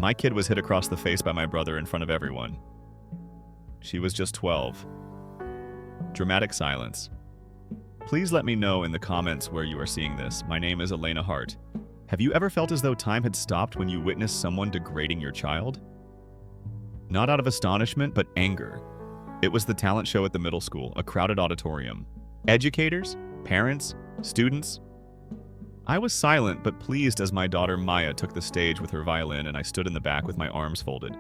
My kid was hit across the face by my brother in front of everyone. She was just 12. Dramatic silence. Please let me know in the comments where you are seeing this. My name is Elena Hart. Have you ever felt as though time had stopped when you witnessed someone degrading your child? Not out of astonishment, but anger. It was the talent show at the middle school, a crowded auditorium. Educators, parents, students. I was silent but pleased as my daughter Maya took the stage with her violin and I stood in the back with my arms folded.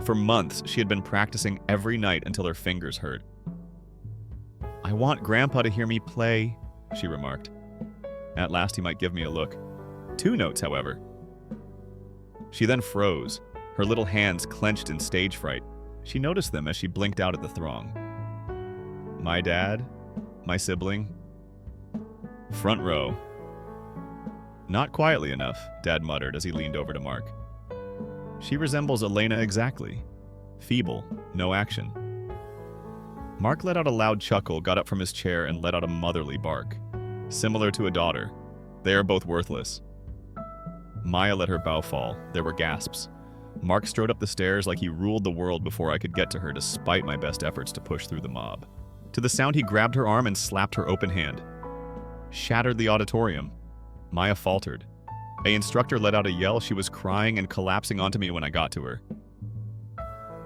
For months, she had been practicing every night until her fingers hurt. "I want Grandpa to hear me play," she remarked. At last he might give me a look. 2 notes, however. She then froze, her little hands clenched in stage fright. She noticed them as she blinked out at the throng. My dad? My sibling? Front row. "Not quietly enough," Dad muttered as he leaned over to Mark. "She resembles Elena exactly. Feeble, no action." Mark let out a loud chuckle, got up from his chair, and let out a motherly bark. Similar to a daughter. They are both worthless. Maya let her bow fall. There were gasps. Mark strode up the stairs like he ruled the world before I could get to her, despite my best efforts to push through the mob. To the sound, he grabbed her arm and slapped her open hand. Shattered the auditorium. Maya faltered. An instructor let out a yell. She was crying and collapsing onto me when I got to her.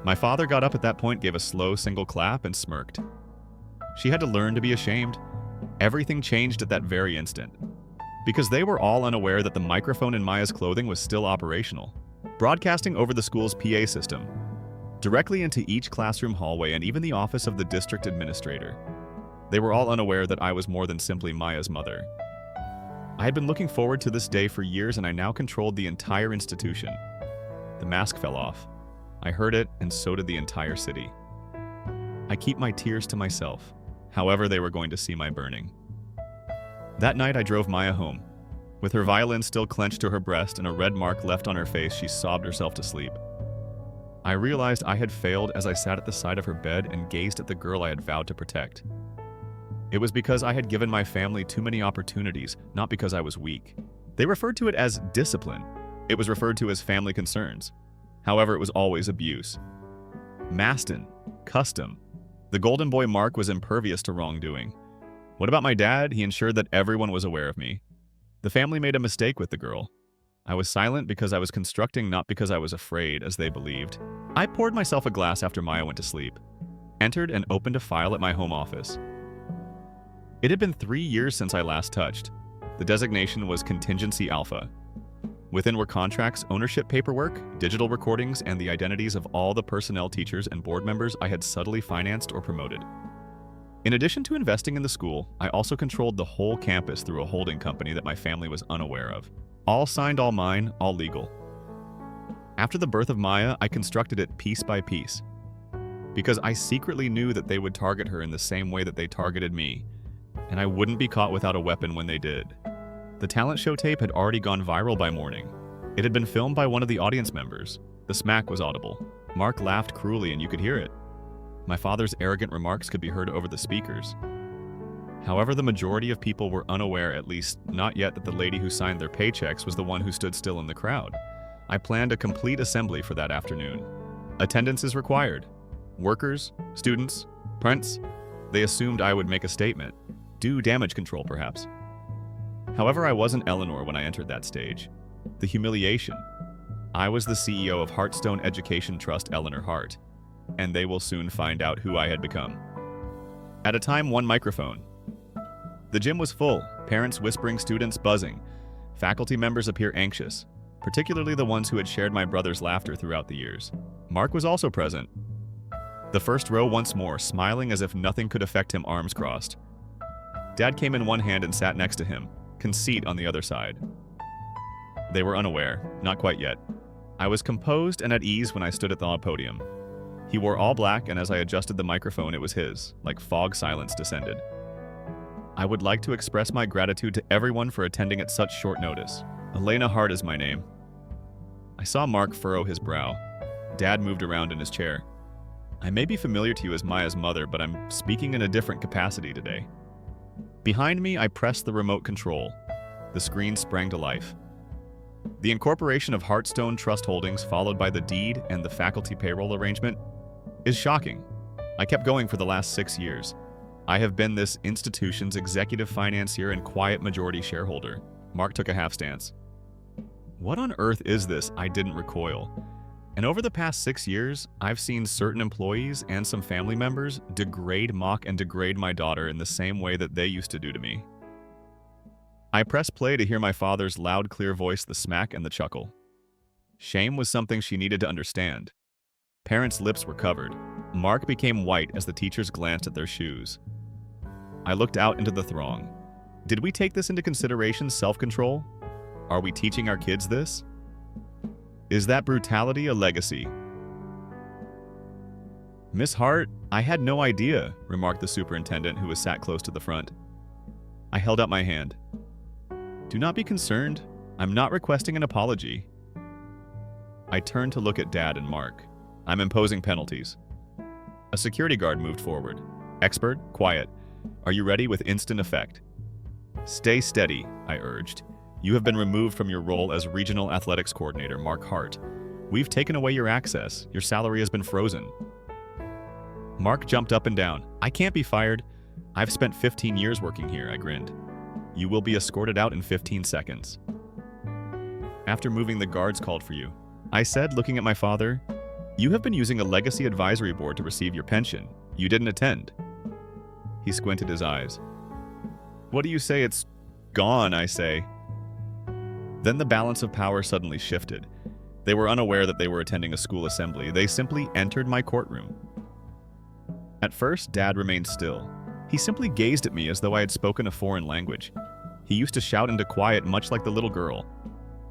My father got up at that point, gave a slow single clap, and smirked. She had to learn to be ashamed. Everything changed at that very instant. Because they were all unaware that the microphone in Maya's clothing was still operational, broadcasting over the school's PA system, directly into each classroom hallway and even the office of the district administrator. They were all unaware that I was more than simply Maya's mother. I had been looking forward to this day for years, and I now controlled the entire institution. The mask fell off. I heard it, and so did the entire city. I keep my tears to myself. However, they were going to see my burning. That night, I drove Maya home. With her violin still clenched to her breast and a red mark left on her face, she sobbed herself to sleep. I realized I had failed as I sat at the side of her bed and gazed at the girl I had vowed to protect. It was because I had given my family too many opportunities, not because I was weak. They referred to it as discipline. It was referred to as family concerns. However, it was always abuse. Maston, custom. The golden boy Mark was impervious to wrongdoing. What about my dad? He ensured that everyone was aware of me. The family made a mistake with the girl. I was silent because I was constructing, not because I was afraid, as they believed. I poured myself a glass after Maya went to sleep, entered and opened a file at my home office. It had been 3 years since I last touched. The designation was Contingency Alpha. Within were contracts, ownership paperwork, digital recordings, and the identities of all the personnel, teachers, and board members I had subtly financed or promoted. In addition to investing in the school, I also controlled the whole campus through a holding company that my family was unaware of. All signed, all mine, all legal. After the birth of Maya, I constructed it piece by piece. Because I secretly knew that they would target her in the same way that they targeted me, and I wouldn't be caught without a weapon when they did. The talent show tape had already gone viral by morning. It had been filmed by one of the audience members. The smack was audible. Mark laughed cruelly and you could hear it. My father's arrogant remarks could be heard over the speakers. However, the majority of people were unaware, at least not yet, that the lady who signed their paychecks was the one who stood still in the crowd. I planned a complete assembly for that afternoon. Attendance is required. Workers, students, parents, they assumed I would make a statement. Do damage control, perhaps. However, I wasn't Eleanor when I entered that stage. The humiliation. I was the CEO of Heartstone Education Trust, Eleanor Hart, and they will soon find out who I had become. At a time, one microphone. The gym was full, parents whispering, students buzzing. Faculty members appear anxious, particularly the ones who had shared my brother's laughter throughout the years. Mark was also present. The first row once more, smiling as if nothing could affect him, arms crossed. Dad came in one hand and sat next to him, conceit on the other side. They were unaware, not quite yet. I was composed and at ease when I stood at the podium. He wore all black, and as I adjusted the microphone, it was his, like fog silence descended. I would like to express my gratitude to everyone for attending at such short notice. Elena Hart is my name. I saw Mark furrow his brow. Dad moved around in his chair. I may be familiar to you as Maya's mother, but I'm speaking in a different capacity today. Behind me, I pressed the remote control. The screen sprang to life. The incorporation of Heartstone Trust Holdings followed by the deed and the faculty payroll arrangement is shocking. I kept going for the last 6 years. I have been this institution's executive financier and quiet majority shareholder. Mark took a half stance. What on earth is this? I didn't recoil. And over the past 6 years, I've seen certain employees and some family members mock and degrade my daughter in the same way that they used to do to me. I pressed play to hear my father's loud, clear voice, the smack and the chuckle. Shame was something she needed to understand. Parents' lips were covered. Mark became white as the teachers glanced at their shoes. I looked out into the throng. Did we take this into consideration, self-control? Are we teaching our kids this? Is that brutality a legacy? Miss Hart, I had no idea, remarked the superintendent who was sat close to the front. I held out my hand. Do not be concerned. I'm not requesting an apology. I turned to look at Dad and Mark. I'm imposing penalties. A security guard moved forward. Expert, quiet. Are you ready with instant effect? Stay steady, I urged. You have been removed from your role as Regional Athletics Coordinator, Mark Hart. We've taken away your access. Your salary has been frozen. Mark jumped up and down. I can't be fired. I've spent 15 years working here, I grinned. You will be escorted out in 15 seconds. After moving, the guards called for you. I said, looking at my father, you have been using a legacy advisory board to receive your pension. You didn't attend. He squinted his eyes. What do you say it's gone, I say. Then the balance of power suddenly shifted. They were unaware that they were attending a school assembly. They simply entered my courtroom. At first, Dad remained still. He simply gazed at me as though I had spoken a foreign language. He used to shout into quiet, much like the little girl.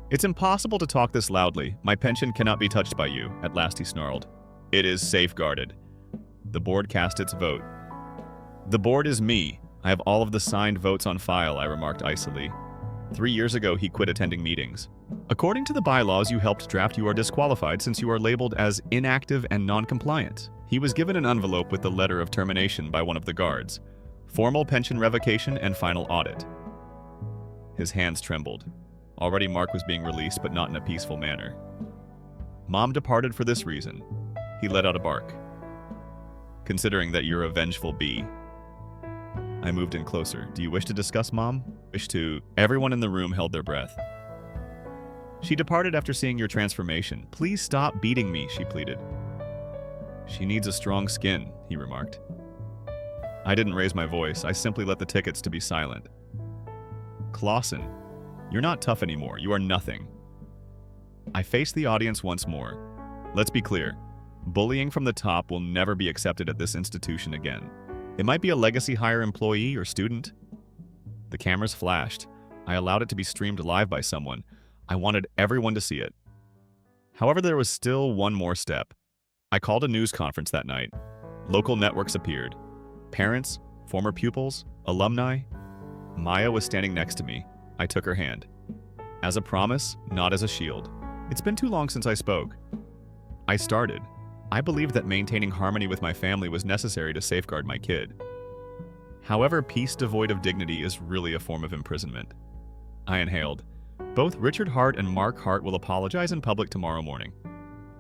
It's impossible to talk this loudly. My pension cannot be touched by you, at last he snarled. It is safeguarded. The board cast its vote. The board is me. I have all of the signed votes on file, I remarked icily. 3 years ago, he quit attending meetings. According to the bylaws you helped draft, you are disqualified since you are labeled as inactive and non-compliant. He was given an envelope with the letter of termination by one of the guards. Formal pension revocation and final audit. His hands trembled. Already Mark was being released, but not in a peaceful manner. Mom departed for this reason. He let out a bark. Considering that you're a vengeful bee. I moved in closer. Do you wish to discuss, Mom? Everyone in the room held their breath. She departed after seeing your transformation. Please stop beating me, she pleaded. She needs a strong skin, he remarked. I didn't raise my voice. I simply let the tickets to be silent. Clausen, you're not tough anymore. You are nothing. I faced the audience once more. Let's be clear. Bullying from the top will never be accepted at this institution again. It might be a legacy hire employee or student. The cameras flashed. I allowed it to be streamed live by someone. I wanted everyone to see it. However, there was still one more step. I called a news conference that night. Local networks appeared. Parents, former pupils, alumni. Maya was standing next to me. I took her hand. As a promise, not as a shield. It's been too long since I spoke. I started. I believed that maintaining harmony with my family was necessary to safeguard my kid. However, peace devoid of dignity is really a form of imprisonment. I inhaled. Both Richard Hart and Mark Hart will apologize in public tomorrow morning.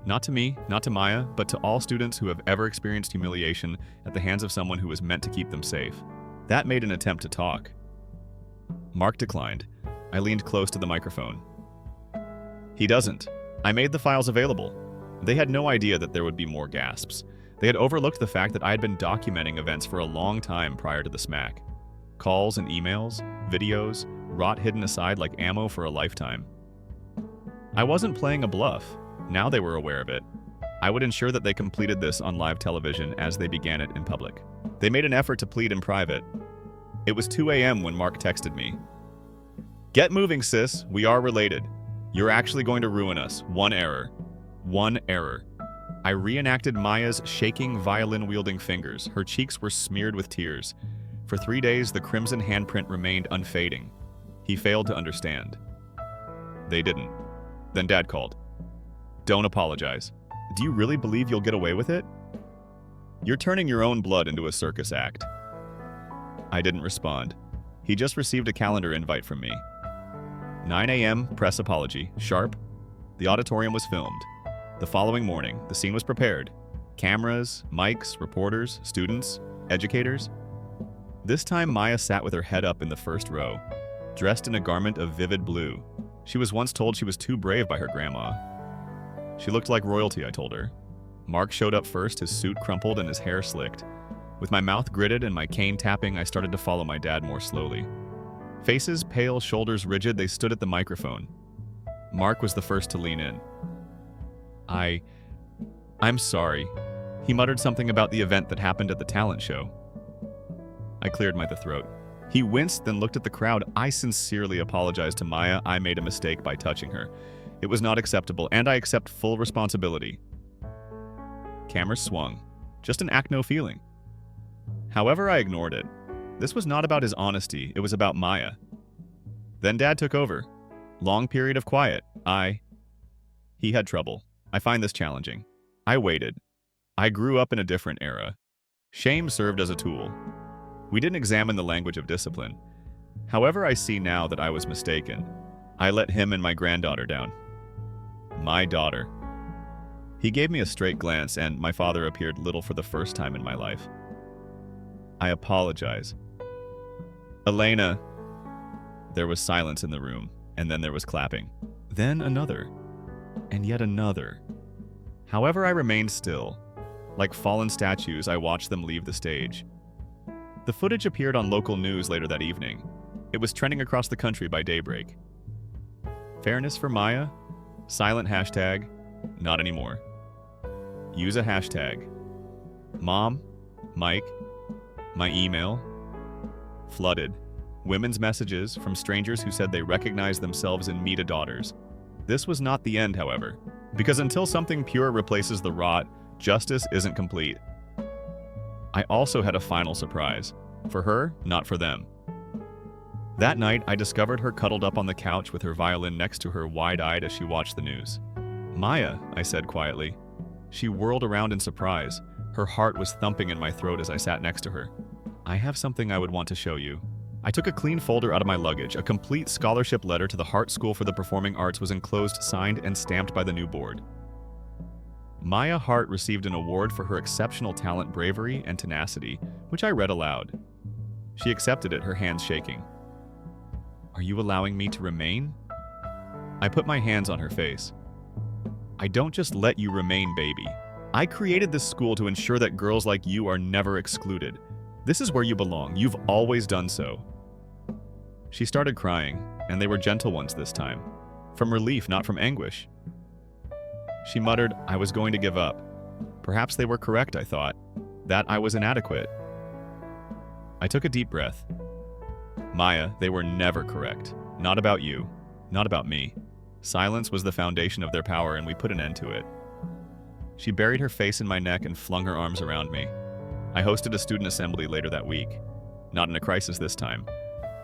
Not to me, not to Maya, but to all students who have ever experienced humiliation at the hands of someone who was meant to keep them safe. That made an attempt to talk. Mark declined. I leaned close to the microphone. He doesn't. I made the files available. They had no idea that there would be more gasps. They had overlooked the fact that I had been documenting events for a long time prior to the smack. Calls and emails, videos, rot hidden aside like ammo for a lifetime. I wasn't playing a bluff. Now they were aware of it. I would ensure that they completed this on live television as they began it in public. They made an effort to plead in private. It was 2 a.m. when Mark texted me. Get moving, sis. We are related. You're actually going to ruin us. One error. One error. I reenacted Maya's shaking, violin-wielding fingers. Her cheeks were smeared with tears. For 3 days, the crimson handprint remained unfading. He failed to understand. They didn't. Then Dad called. Don't apologize. Do you really believe you'll get away with it? You're turning your own blood into a circus act. I didn't respond. He just received a calendar invite from me. 9 a.m., press apology, sharp. The auditorium was filmed. The following morning, the scene was prepared. Cameras, mics, reporters, students, educators. This time, Maya sat with her head up in the first row, dressed in a garment of vivid blue. She was once told she was too brave by her grandma. She looked like royalty, I told her. Mark showed up first, his suit crumpled and his hair slicked. With my mouth gritted and my cane tapping, I started to follow my dad more slowly. Faces pale, shoulders rigid, they stood at the microphone. Mark was the first to lean in. I'm sorry. He muttered something about the event that happened at the talent show. I cleared my throat. He winced, then looked at the crowd. I sincerely apologized to Maya. I made a mistake by touching her. It was not acceptable, and I accept full responsibility. Cameras swung. Just an act no feeling. However, I ignored it. This was not about his honesty, it was about Maya. Then Dad took over. Long period of quiet. He had trouble. I find this challenging. I waited. I grew up in a different era. Shame served as a tool. We didn't examine the language of discipline. However, I see now that I was mistaken. I let him and my granddaughter down. My daughter. He gave me a straight glance, and my father appeared little for the first time in my life. I apologize. Elena. There was silence in the room, and then there was clapping. Then another. And yet another. However, I remained still. Like fallen statues, I watched them leave the stage. The footage appeared on local news later that evening. It was trending across the country by daybreak. Fairness for Maya? Silent hashtag, not anymore. Use a hashtag. Mom, Mike, my email. Flooded. Women's messages from strangers who said they recognized themselves in Mita daughters. This was not the end, however, because until something pure replaces the rot, justice isn't complete. I also had a final surprise. For her, not for them. That night, I discovered her cuddled up on the couch with her violin next to her, wide-eyed as she watched the news. Maya, I said quietly. She whirled around in surprise. Her heart was thumping in my throat as I sat next to her. I have something I would want to show you. I took a clean folder out of my luggage. A complete scholarship letter to the Hart School for the Performing Arts was enclosed, signed, and stamped by the new board. Maya Hart received an award for her exceptional talent, bravery, and tenacity, which I read aloud. She accepted it, her hands shaking. Are you allowing me to remain? I put my hands on her face. I don't just let you remain, baby. I created this school to ensure that girls like you are never excluded. This is where you belong. You've always done so. She started crying, and they were gentle ones this time. From relief, not from anguish. She muttered, I was going to give up. Perhaps they were correct, I thought. That I was inadequate. I took a deep breath. Maya, they were never correct. Not about you. Not about me. Silence was the foundation of their power, and we put an end to it. She buried her face in my neck and flung her arms around me. I hosted a student assembly later that week. Not in a crisis this time.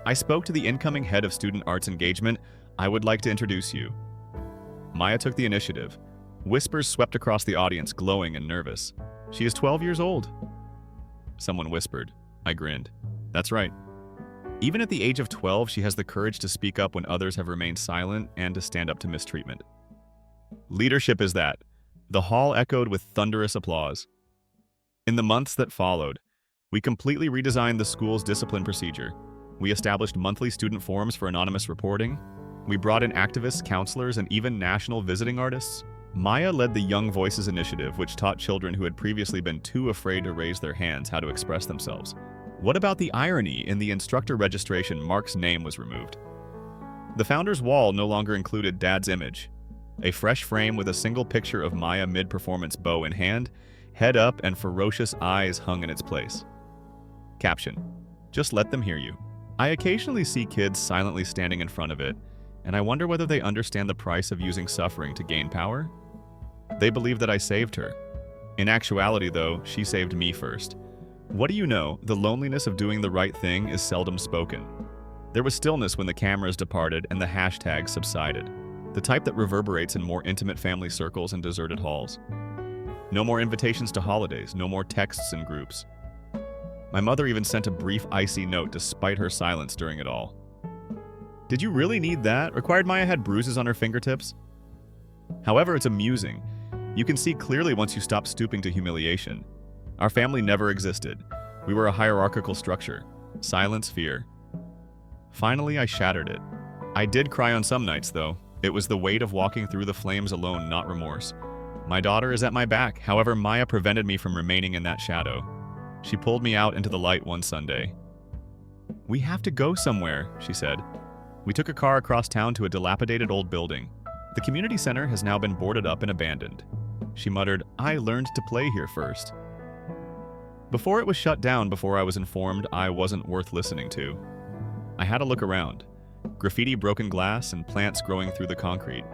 I spoke to the incoming head of student arts engagement. I would like to introduce you. Maya took the initiative. Whispers swept across the audience, glowing and nervous. She is 12 years old. Someone whispered. I grinned. That's right. Even at the age of 12, she has the courage to speak up when others have remained silent and to stand up to mistreatment. Leadership is that. The hall echoed with thunderous applause. In the months that followed, we completely redesigned the school's discipline procedure. We established monthly student forums for anonymous reporting. We brought in activists, counselors, and even national visiting artists. Maya led the Young Voices initiative, which taught children who had previously been too afraid to raise their hands how to express themselves. What about the irony? In the instructor registration, Mark's name was removed. The founder's wall no longer included Dad's image. A fresh frame with a single picture of Maya mid-performance, bow in hand, head up, and ferocious eyes hung in its place. Caption: just let them hear you. I occasionally see kids silently standing in front of it, and I wonder whether they understand the price of using suffering to gain power? They believe that I saved her. In actuality, though, she saved me first. What do you know? The loneliness of doing the right thing is seldom spoken. There was stillness when the cameras departed and the hashtag subsided, the type that reverberates in more intimate family circles and deserted halls. No more invitations to holidays, no more texts in groups. My mother even sent a brief icy note despite her silence during it all. Did you really need that? Required Maya had bruises on her fingertips. However, it's amusing. You can see clearly once you stop stooping to humiliation. Our family never existed. We were a hierarchical structure. Silence, fear. Finally, I shattered it. I did cry on some nights, though. It was the weight of walking through the flames alone, not remorse. My daughter is at my back. However, Maya prevented me from remaining in that shadow. She pulled me out into the light one Sunday. "We have to go somewhere," she said. We took a car across town to a dilapidated old building. The community center has now been boarded up and abandoned. She muttered, "I learned to play here first." Before it was shut down, before I was informed I wasn't worth listening to. I had a look around. Graffiti, broken glass, and plants growing through the concrete.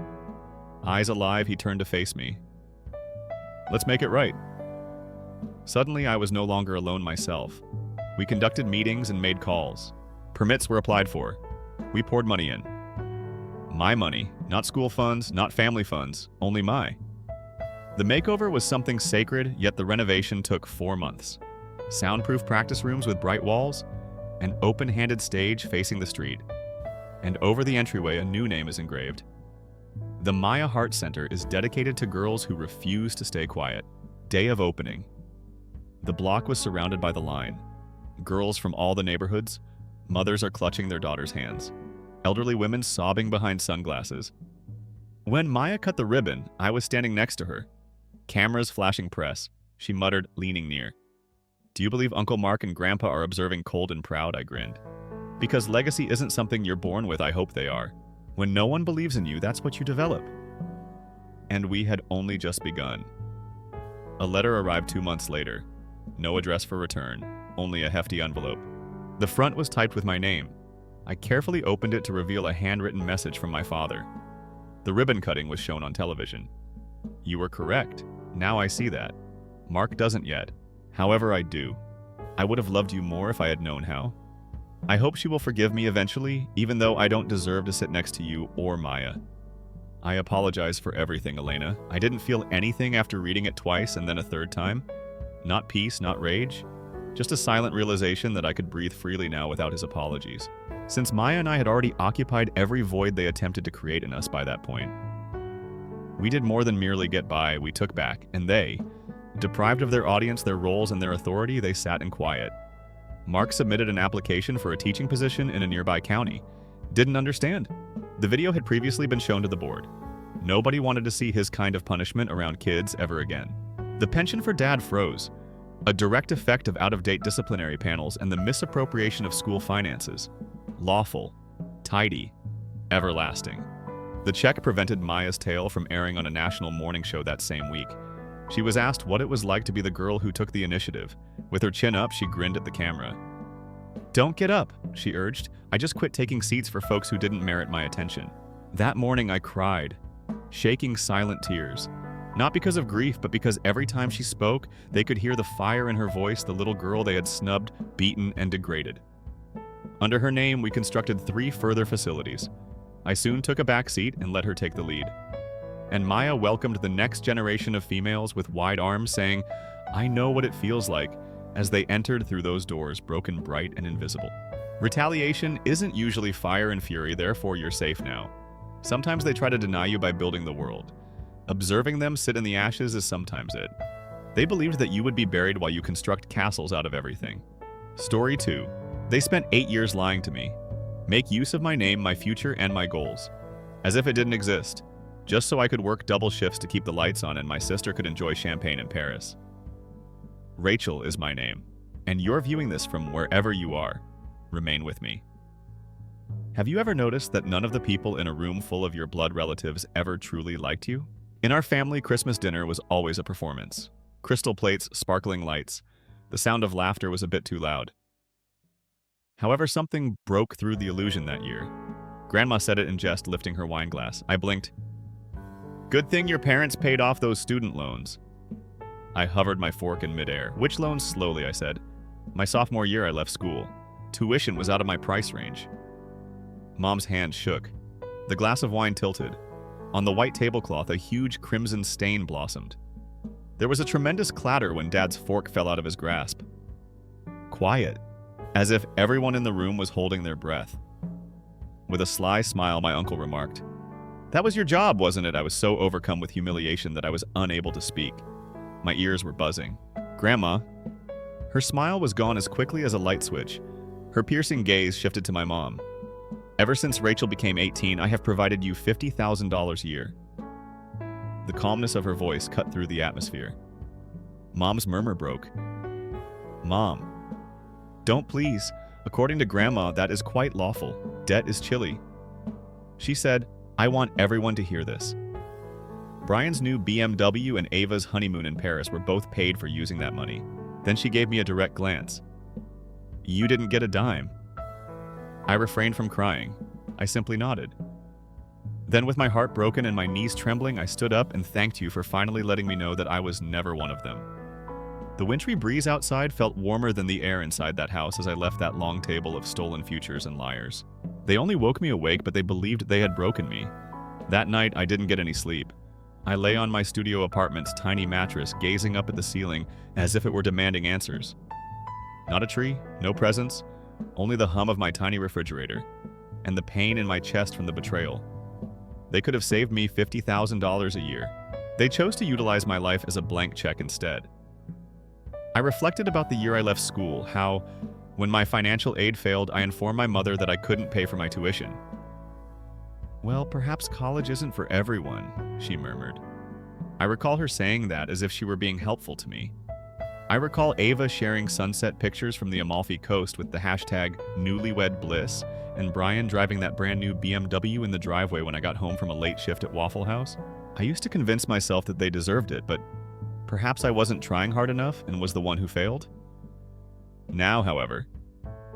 Eyes alive, he turned to face me. "Let's make it right." Suddenly, I was no longer alone myself. We conducted meetings and made calls. Permits were applied for. We poured money in. My money, not school funds, not family funds, only my. The makeover was something sacred, yet the renovation took 4 months. Soundproof practice rooms with bright walls, an open-handed stage facing the street. And over the entryway, a new name is engraved. The Maya Heart Center is dedicated to girls who refuse to stay quiet. Day of opening. The block was surrounded by the line. Girls from all the neighborhoods. Mothers are clutching their daughters' hands. Elderly women sobbing behind sunglasses. When Maya cut the ribbon, I was standing next to her. Cameras flashing press. She muttered, leaning near. "Do you believe Uncle Mark and Grandpa are observing cold and proud?" I grinned. "Because legacy isn't something you're born with, I hope they are. When no one believes in you, that's what you develop." And we had only just begun. A letter arrived 2 months later. No address for return, only a hefty envelope. The front was typed with my name. I carefully opened it to reveal a handwritten message from my father. The ribbon cutting was shown on television. "You were correct. Now I see that. Mark doesn't yet. However, I do. I would have loved you more if I had known how. I hope she will forgive me eventually, even though I don't deserve to sit next to you or Maya. I apologize for everything, Elena. I didn't feel anything after reading it twice and then a third time. Not peace, not rage. Just a silent realization that I could breathe freely now without his apologies. Since Maya and I had already occupied every void they attempted to create in us by that point. We did more than merely get by, we took back, and they, deprived of their audience, their roles, and their authority, they sat in quiet. Mark submitted an application for a teaching position in a nearby county. Didn't understand. The video had previously been shown to the board. Nobody wanted to see his kind of punishment around kids ever again. The pension for Dad froze, a direct effect of out-of-date disciplinary panels and the misappropriation of school finances. Lawful, tidy, everlasting. The check prevented Maya's tale from airing on a national morning show that same week. She was asked what it was like to be the girl who took the initiative. With her chin up, she grinned at the camera. "Don't get up," she urged. "I just quit taking seats for folks who didn't merit my attention." That morning I cried, shaking silent tears. Not because of grief, but because every time she spoke, they could hear the fire in her voice, the little girl they had snubbed, beaten, and degraded. Under her name, we constructed 3 further facilities. I soon took a back seat and let her take the lead. And Maya welcomed the next generation of females with wide arms, saying, "I know what it feels like," as they entered through those doors, broken bright and invisible. Retaliation isn't usually fire and fury, therefore you're safe now. Sometimes they try to deny you by building the world. Observing them sit in the ashes is sometimes it. They believed that you would be buried while you construct castles out of everything. Story 2. They spent 8 years lying to me. Make use of my name, my future, and my goals. As if it didn't exist. Just so I could work double shifts to keep the lights on and my sister could enjoy champagne in Paris. Rachel is my name. And you're viewing this from wherever you are. Remain with me. Have you ever noticed that none of the people in a room full of your blood relatives ever truly liked you? In our family, Christmas dinner was always a performance. Crystal plates, sparkling lights. The sound of laughter was a bit too loud. However, something broke through the illusion that year. Grandma said it in jest, lifting her wine glass. I blinked. "Good thing your parents paid off those student loans." I hovered my fork in midair. "Which loans?" Slowly, I said. "My sophomore year, I left school. Tuition was out of my price range." Mom's hand shook. The glass of wine tilted. On the white tablecloth, a huge crimson stain blossomed. There was a tremendous clatter when Dad's fork fell out of his grasp. Quiet, as if everyone in the room was holding their breath. With a sly smile, my uncle remarked, "That was your job, wasn't it?" I was so overcome with humiliation that I was unable to speak. My ears were buzzing. "Grandma." Her smile was gone as quickly as a light switch. Her piercing gaze shifted to my mom. "Ever since Rachel became 18, I have provided you $50,000 a year." The calmness of her voice cut through the atmosphere. Mom's murmur broke. "Mom, don't please. According to Grandma, that is quite lawful. Debt is chilly." She said, "I want everyone to hear this. Brian's new BMW and Ava's honeymoon in Paris were both paid for using that money." Then she gave me a direct glance. "You didn't get a dime." I refrained from crying. I simply nodded. Then, with my heart broken and my knees trembling, I stood up and thanked you for finally letting me know that I was never one of them. The wintry breeze outside felt warmer than the air inside that house as I left that long table of stolen futures and liars. They only woke me awake, but they believed they had broken me. That night, I didn't get any sleep. I lay on my studio apartment's tiny mattress, gazing up at the ceiling as if it were demanding answers. Not a tree, no presents, only the hum of my tiny refrigerator, and the pain in my chest from the betrayal. They could have saved me $50,000 a year. They chose to utilize my life as a blank check instead. I reflected about the year I left school, how, when my financial aid failed, I informed my mother that I couldn't pay for my tuition. "Well, perhaps college isn't for everyone," she murmured. I recall her saying that as if she were being helpful to me. I recall Ava sharing sunset pictures from the Amalfi Coast with the hashtag #newlywedbliss, and Brian driving that brand new BMW in the driveway when I got home from a late shift at Waffle House. I used to convince myself that they deserved it, but perhaps I wasn't trying hard enough and was the one who failed. Now, however,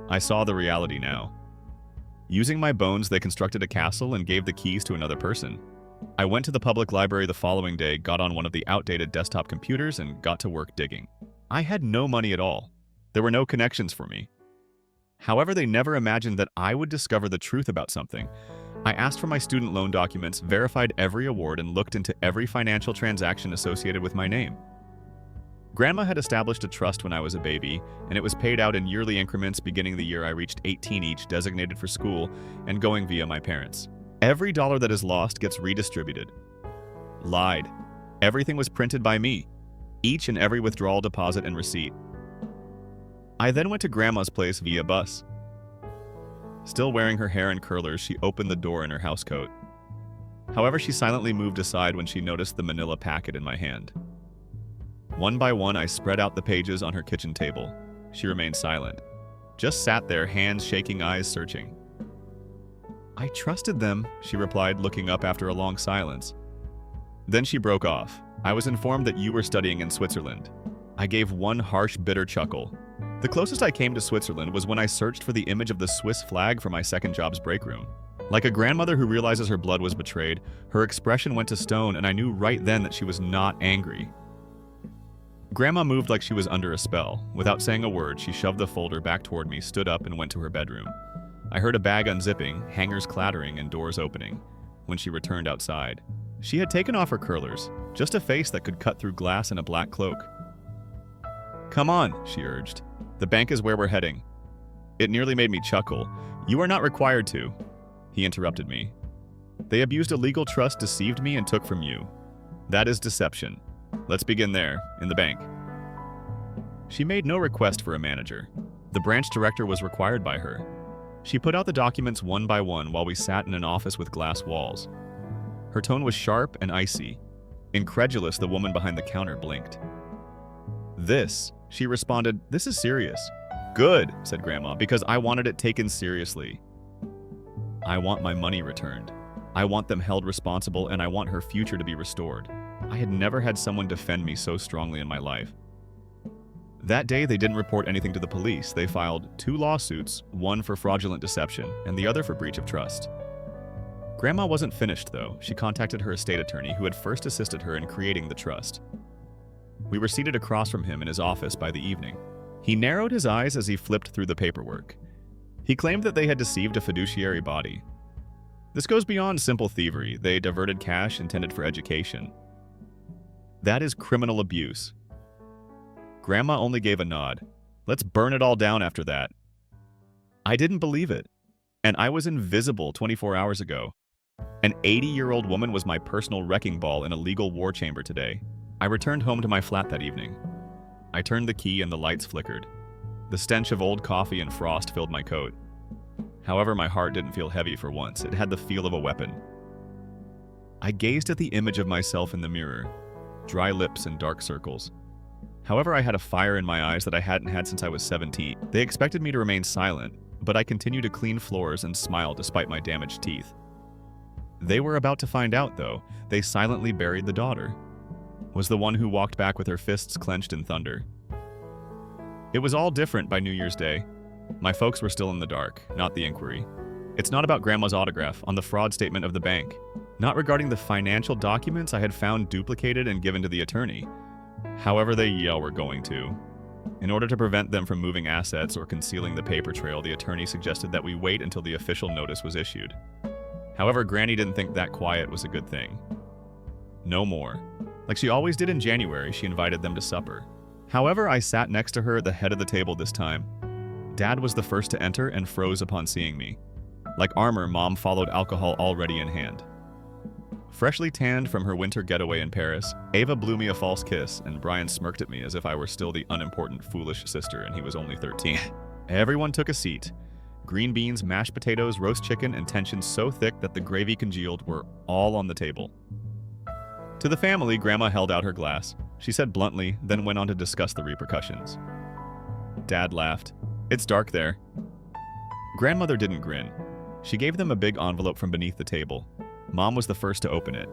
I saw the reality now. Using my bones, they constructed a castle and gave the keys to another person. I went to the public library the following day, got on one of the outdated desktop computers, and got to work digging. I had no money at all. There were no connections for me. However, they never imagined that I would discover the truth about something. I asked for my student loan documents, verified every award, and looked into every financial transaction associated with my name. Grandma had established a trust when I was a baby, and it was paid out in yearly increments beginning the year I reached 18 each, designated for school, and going via my parents. Every dollar that is lost gets redistributed. Lied. Everything was printed by me. Each and every withdrawal deposit and receipt. I then went to Grandma's place via bus. Still wearing her hair in curlers, she opened the door in her housecoat. However, she silently moved aside when she noticed the manila packet in my hand. One by one, I spread out the pages on her kitchen table. She remained silent. Just sat there, hands shaking, eyes searching. "I trusted them," she replied, looking up after a long silence. Then she broke off. "I was informed that you were studying in Switzerland." I gave one harsh, bitter chuckle. The closest I came to Switzerland was when I searched for the image of the Swiss flag for my second job's break room. Like a grandmother who realizes her blood was betrayed, her expression went to stone, and I knew right then that she was not angry. Grandma moved like she was under a spell. Without saying a word, she shoved the folder back toward me, stood up, and went to her bedroom. I heard a bag unzipping, hangers clattering, and doors opening. When she returned outside, she had taken off her curlers, just a face that could cut through glass in a black cloak. "Come on," she urged. "The bank is where we're heading." It nearly made me chuckle. "You are not required to." He interrupted me. "They abused a legal trust, deceived me, and took from you. That is deception. Let's begin there, in the bank." She made no request for a manager. The branch director was required by her. She put out the documents one by one while we sat in an office with glass walls. Her tone was sharp and icy. Incredulous, the woman behind the counter blinked. "This," she responded, "this is serious." "Good," said Grandma, "because I wanted it taken seriously. I want my money returned. I want them held responsible, and I want her future to be restored." I had never had someone defend me so strongly in my life. That day, they didn't report anything to the police. They filed 2 lawsuits, one for fraudulent deception and the other for breach of trust. Grandma wasn't finished, though. She contacted her estate attorney, who had first assisted her in creating the trust. We were seated across from him in his office by the evening. He narrowed his eyes as he flipped through the paperwork. He claimed that they had deceived a fiduciary body. This goes beyond simple thievery. They diverted cash intended for education. That is criminal abuse. Grandma only gave a nod. "Let's burn it all down after that." I didn't believe it. And I was invisible 24 hours ago. An 80-year-old woman was my personal wrecking ball in a legal war chamber today. I returned home to my flat that evening. I turned the key and the lights flickered. The stench of old coffee and frost filled my coat. However, my heart didn't feel heavy for once. It had the feel of a weapon. I gazed at the image of myself in the mirror, dry lips and dark circles. However, I had a fire in my eyes that I hadn't had since I was 17. They expected me to remain silent, but I continued to clean floors and smile despite my damaged teeth. They were about to find out, though. They silently buried the daughter. Was the one who walked back with her fists clenched in thunder. It was all different by New Year's Day. My folks were still in the dark, not the inquiry. It's not about Grandma's autograph on the fraud statement of the bank. Not regarding the financial documents I had found duplicated and given to the attorney. However they were going to. In order to prevent them from moving assets or concealing the paper trail, the attorney suggested that we wait until the official notice was issued. However, Granny didn't think that quiet was a good thing. No more. Like she always did in January, she invited them to supper. However, I sat next to her at the head of the table this time. Dad was the first to enter and froze upon seeing me. Like armor, Mom followed, alcohol already in hand. Freshly tanned from her winter getaway in Paris, Ava blew me a false kiss, and Brian smirked at me as if I were still the unimportant, foolish sister and he was only 13. Everyone took a seat. Green beans, mashed potatoes, roast chicken, and tension so thick that the gravy congealed were all on the table. To the family, Grandma held out her glass. She said bluntly, then went on to discuss the repercussions. Dad laughed. "It's dark there." Grandmother didn't grin. She gave them a big envelope from beneath the table. Mom was the first to open it.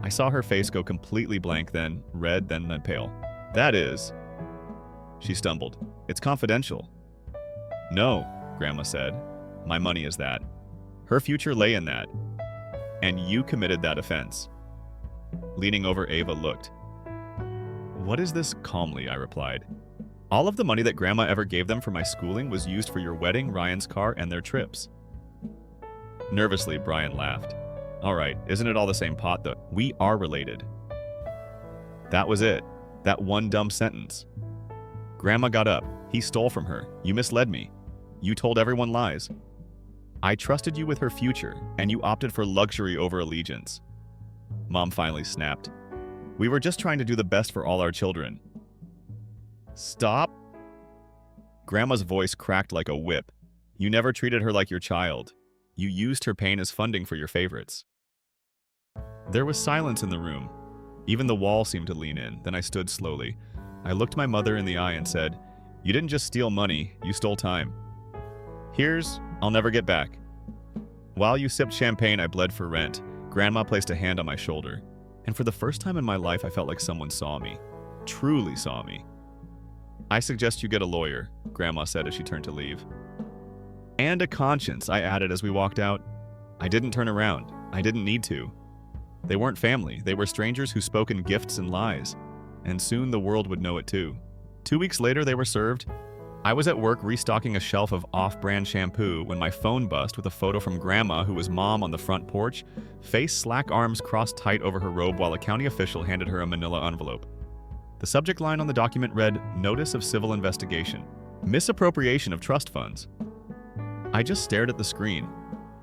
I saw her face go completely blank, then red, then pale. "That is..." She stumbled. "It's confidential." "No," Grandma said. "My money is that. Her future lay in that. And you committed that offense." Leaning over, Ava looked. "What is this?" Calmly, I replied. "All of the money that Grandma ever gave them for my schooling was used for your wedding, Ryan's car, and their trips." Nervously, Brian laughed. "All right, isn't it all the same pot, though? We are related." That was it. That one dumb sentence. Grandma got up. "He stole from her. You misled me. You told everyone lies. I trusted you with her future, and you opted for luxury over allegiance." Mom finally snapped. "We were just trying to do the best for all our children." "Stop!" Grandma's voice cracked like a whip. "You never treated her like your child. You used her pain as funding for your favorites." There was silence in the room. Even the wall seemed to lean in. Then I stood slowly. I looked my mother in the eye and said, "You didn't just steal money, you stole time. Here's, I'll never get back." While you sipped champagne, I bled for rent. Grandma placed a hand on my shoulder. And for the first time in my life, I felt like someone saw me. Truly saw me. "I suggest you get a lawyer," Grandma said as she turned to leave. "And a conscience," I added as we walked out. I didn't turn around. I didn't need to. They weren't family. They were strangers who spoke in gifts and lies. And soon the world would know it too. 2 weeks later, they were served. I was at work restocking a shelf of off-brand shampoo when my phone buzzed with a photo from Grandma, who was Mom on the front porch, face slack, arms crossed tight over her robe while a county official handed her a manila envelope. The subject line on the document read, "Notice of Civil Investigation. Misappropriation of trust funds." I just stared at the screen.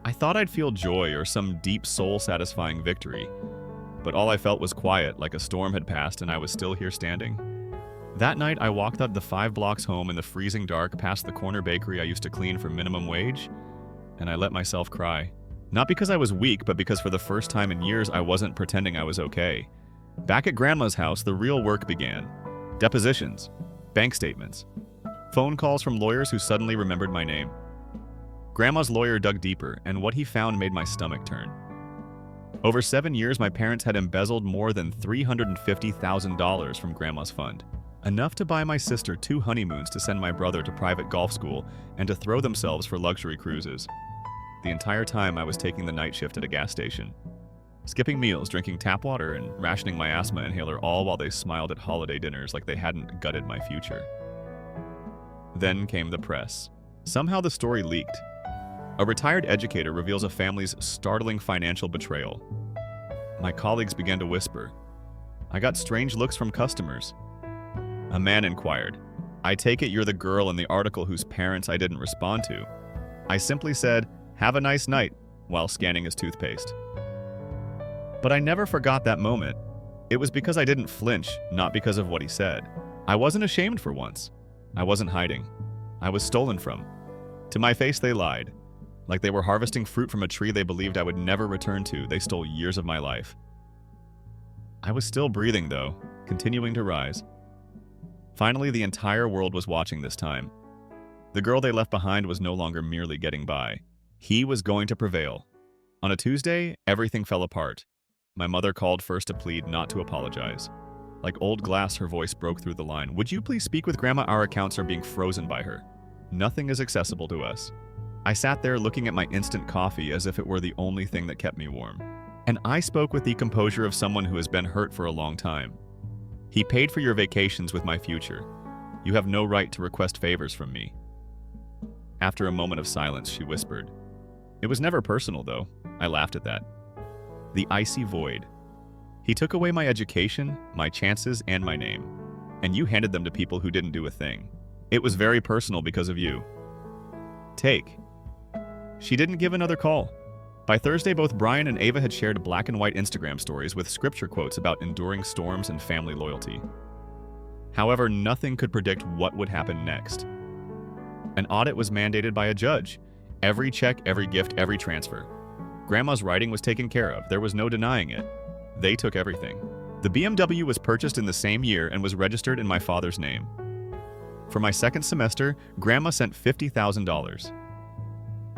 I thought I'd feel joy or some deep soul-satisfying victory, but all I felt was quiet, like a storm had passed and I was still here standing. That night, I walked up the 5 blocks home in the freezing dark past the corner bakery I used to clean for minimum wage, and I let myself cry. Not because I was weak, but because for the first time in years, I wasn't pretending I was okay. Back at Grandma's house, the real work began. Depositions, bank statements, phone calls from lawyers who suddenly remembered my name. Grandma's lawyer dug deeper, and what he found made my stomach turn. Over 7 years, my parents had embezzled more than $350,000 from Grandma's fund. Enough to buy my sister 2 honeymoons to send my brother to private golf school and to throw themselves for luxury cruises. The entire time I was taking the night shift at a gas station. Skipping meals, drinking tap water, and rationing my asthma inhaler, all while they smiled at holiday dinners like they hadn't gutted my future. Then came the press. Somehow the story leaked. A retired educator reveals a family's startling financial betrayal. My colleagues began to whisper. I got strange looks from customers. A man inquired, "I take it you're the girl in the article whose parents I didn't respond to." I simply said, "Have a nice night," while scanning his toothpaste. But I never forgot that moment. It was because I didn't flinch, not because of what he said. I wasn't ashamed for once. I wasn't hiding. I was stolen from. To my face, they lied. Like they were harvesting fruit from a tree they believed I would never return to. They stole years of my life. I was still breathing, though, continuing to rise. Finally, the entire world was watching this time. The girl they left behind was no longer merely getting by. He was going to prevail. On a Tuesday, everything fell apart. My mother called first to plead, not to apologize. Like old glass, her voice broke through the line. "Would you please speak with Grandma? Our accounts are being frozen by her. Nothing is accessible to us." I sat there looking at my instant coffee as if it were the only thing that kept me warm. And I spoke with the composure of someone who has been hurt for a long time. "He paid for your vacations with my future. You have no right to request favors from me." After a moment of silence, she whispered. "It was never personal, though." I laughed at that. The icy void. "He took away my education, my chances, and my name. And you handed them to people who didn't do a thing. It was very personal because of you." Take. She didn't give another call. By Thursday, both Brian and Ava had shared black and white Instagram stories with scripture quotes about enduring storms and family loyalty. However, nothing could predict what would happen next. An audit was mandated by a judge. Every check, every gift, every transfer. Grandma's writing was taken care of. There was no denying it. They took everything. The BMW was purchased in the same year and was registered in my father's name. For my second semester, Grandma sent $50,000.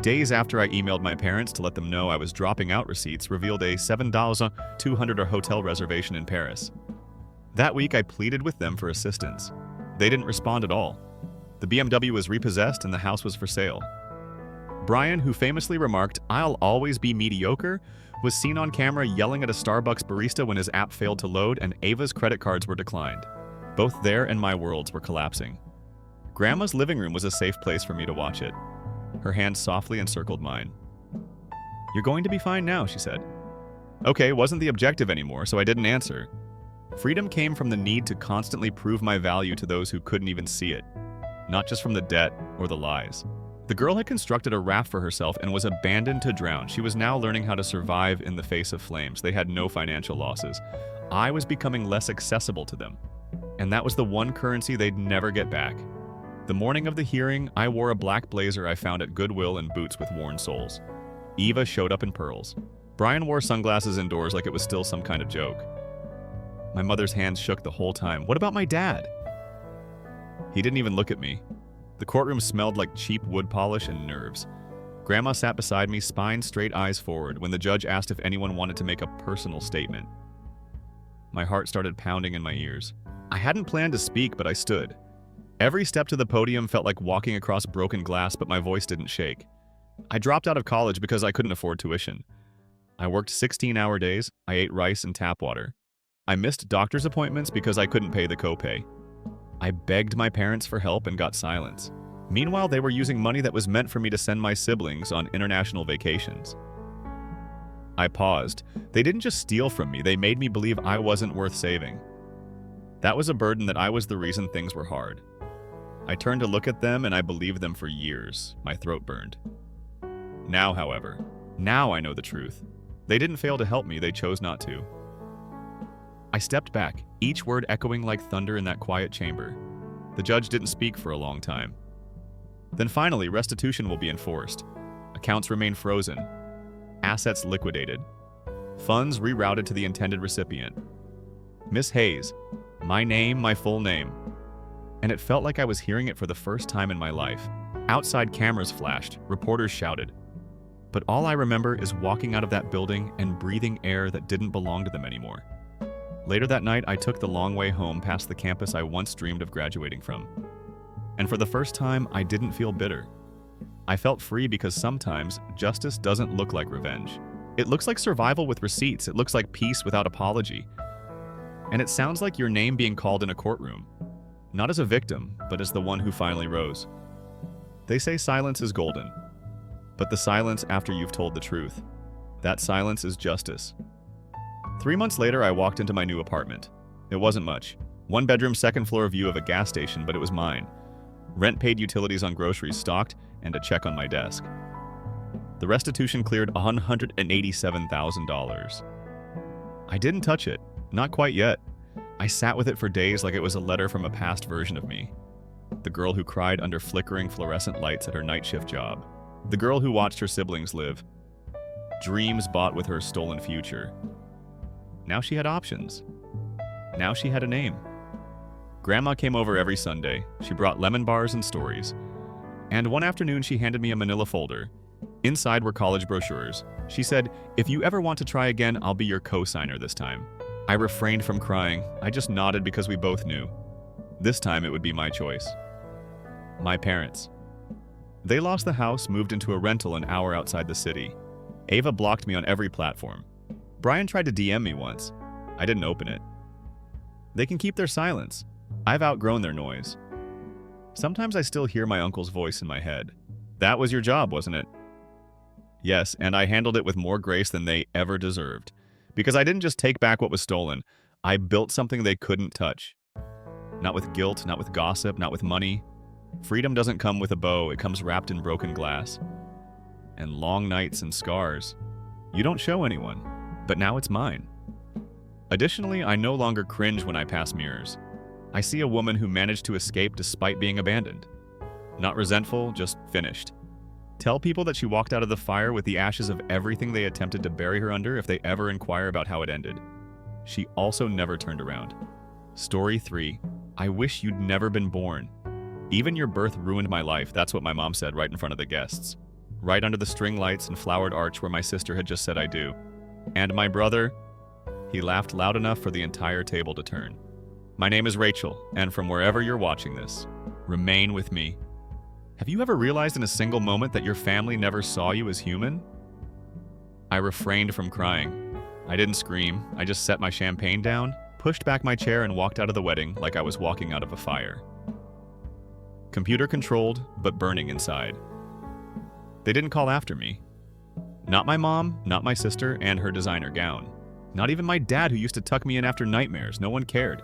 Days after I emailed my parents to let them know I was dropping out, receipts revealed a $7,200 hotel reservation in Paris. That week, I pleaded with them for assistance. They didn't respond at all. The BMW was repossessed and the house was for sale. Brian, who famously remarked, "I'll always be mediocre," was seen on camera yelling at a Starbucks barista when his app failed to load and Ava's credit cards were declined. Both their and my worlds were collapsing. Grandma's living room was a safe place for me to watch it. Her hand softly encircled mine. "You're going to be fine now," she said. Okay, wasn't the objective anymore, so I didn't answer. Freedom came from the need to constantly prove my value to those who couldn't even see it, not just from the debt or the lies. The girl had constructed a raft for herself and was abandoned to drown. She was now learning how to survive in the face of flames. They had no financial losses. I was becoming less accessible to them, and that was the one currency they'd never get back. The morning of the hearing, I wore a black blazer I found at Goodwill and boots with worn soles. Eva showed up in pearls. Brian wore sunglasses indoors like it was still some kind of joke. My mother's hands shook the whole time. "What about my dad?" He didn't even look at me. The courtroom smelled like cheap wood polish and nerves. Grandma sat beside me, spine straight, eyes forward, when the judge asked if anyone wanted to make a personal statement. My heart started pounding in my ears. I hadn't planned to speak, but I stood. Every step to the podium felt like walking across broken glass, but my voice didn't shake. I dropped out of college because I couldn't afford tuition. I worked 16-hour days. I ate rice and tap water. I missed doctor's appointments because I couldn't pay the copay. I begged my parents for help and got silence. Meanwhile, they were using money that was meant for me to send my siblings on international vacations. I paused. They didn't just steal from me, they made me believe I wasn't worth saving. That was a burden that I was the reason things were hard. I turned to look at them and I believed them for years. My throat burned. Now, however, now I know the truth. They didn't fail to help me, they chose not to. I stepped back, each word echoing like thunder in that quiet chamber. The judge didn't speak for a long time. Then finally, restitution will be enforced. Accounts remain frozen. Assets liquidated. Funds rerouted to the intended recipient. Miss Hayes. My name, my full name. And it felt like I was hearing it for the first time in my life. Outside cameras flashed, reporters shouted. But all I remember is walking out of that building and breathing air that didn't belong to them anymore. Later that night, I took the long way home past the campus I once dreamed of graduating from. And for the first time, I didn't feel bitter. I felt free because sometimes justice doesn't look like revenge. It looks like survival with receipts. It looks like peace without apology. And it sounds like your name being called in a courtroom. Not as a victim, but as the one who finally rose. They say silence is golden. But the silence after you've told the truth. That silence is justice. 3 months later, I walked into my new apartment. It wasn't much. 1-bedroom, second-floor view of a gas station, but it was mine. Rent-paid utilities on groceries stocked, and a check on my desk. The restitution cleared $187,000. I didn't touch it. Not quite yet. I sat with it for days like it was a letter from a past version of me. The girl who cried under flickering fluorescent lights at her night shift job. The girl who watched her siblings live. Dreams bought with her stolen future. Now she had options. Now she had a name. Grandma came over every Sunday. She brought lemon bars and stories. And one afternoon she handed me a manila folder. Inside were college brochures. She said, "If you ever want to try again, I'll be your co-signer this time." I refrained from crying. I just nodded because we both knew. This time it would be my choice. My parents. They lost the house, moved into a rental an hour outside the city. Ava blocked me on every platform. Brian tried to DM me once. I didn't open it. They can keep their silence. I've outgrown their noise. Sometimes I still hear my uncle's voice in my head. "That was your job, wasn't it?" Yes, and I handled it with more grace than they ever deserved. Because I didn't just take back what was stolen. I built something they couldn't touch. Not with guilt, not with gossip, not with money. Freedom doesn't come with a bow, it comes wrapped in broken glass. And long nights and scars. You don't show anyone, but now it's mine. Additionally, I no longer cringe when I pass mirrors. I see a woman who managed to escape despite being abandoned. Not resentful, just finished. Tell people that she walked out of the fire with the ashes of everything they attempted to bury her under if they ever inquire about how it ended. She also never turned around. Story 3. I wish you'd never been born. Even your birth ruined my life, that's what my mom said right in front of the guests. Right under the string lights and flowered arch where my sister had just said I do. And my brother? He laughed loud enough for the entire table to turn. My name is Rachel, and from wherever you're watching this, remain with me. Have you ever realized in a single moment that your family never saw you as human? I refrained from crying. I didn't scream, I just set my champagne down, pushed back my chair and walked out of the wedding like I was walking out of a fire. Computer controlled, but burning inside. They didn't call after me. Not my mom, not my sister and her designer gown. Not even my dad who used to tuck me in after nightmares, no one cared.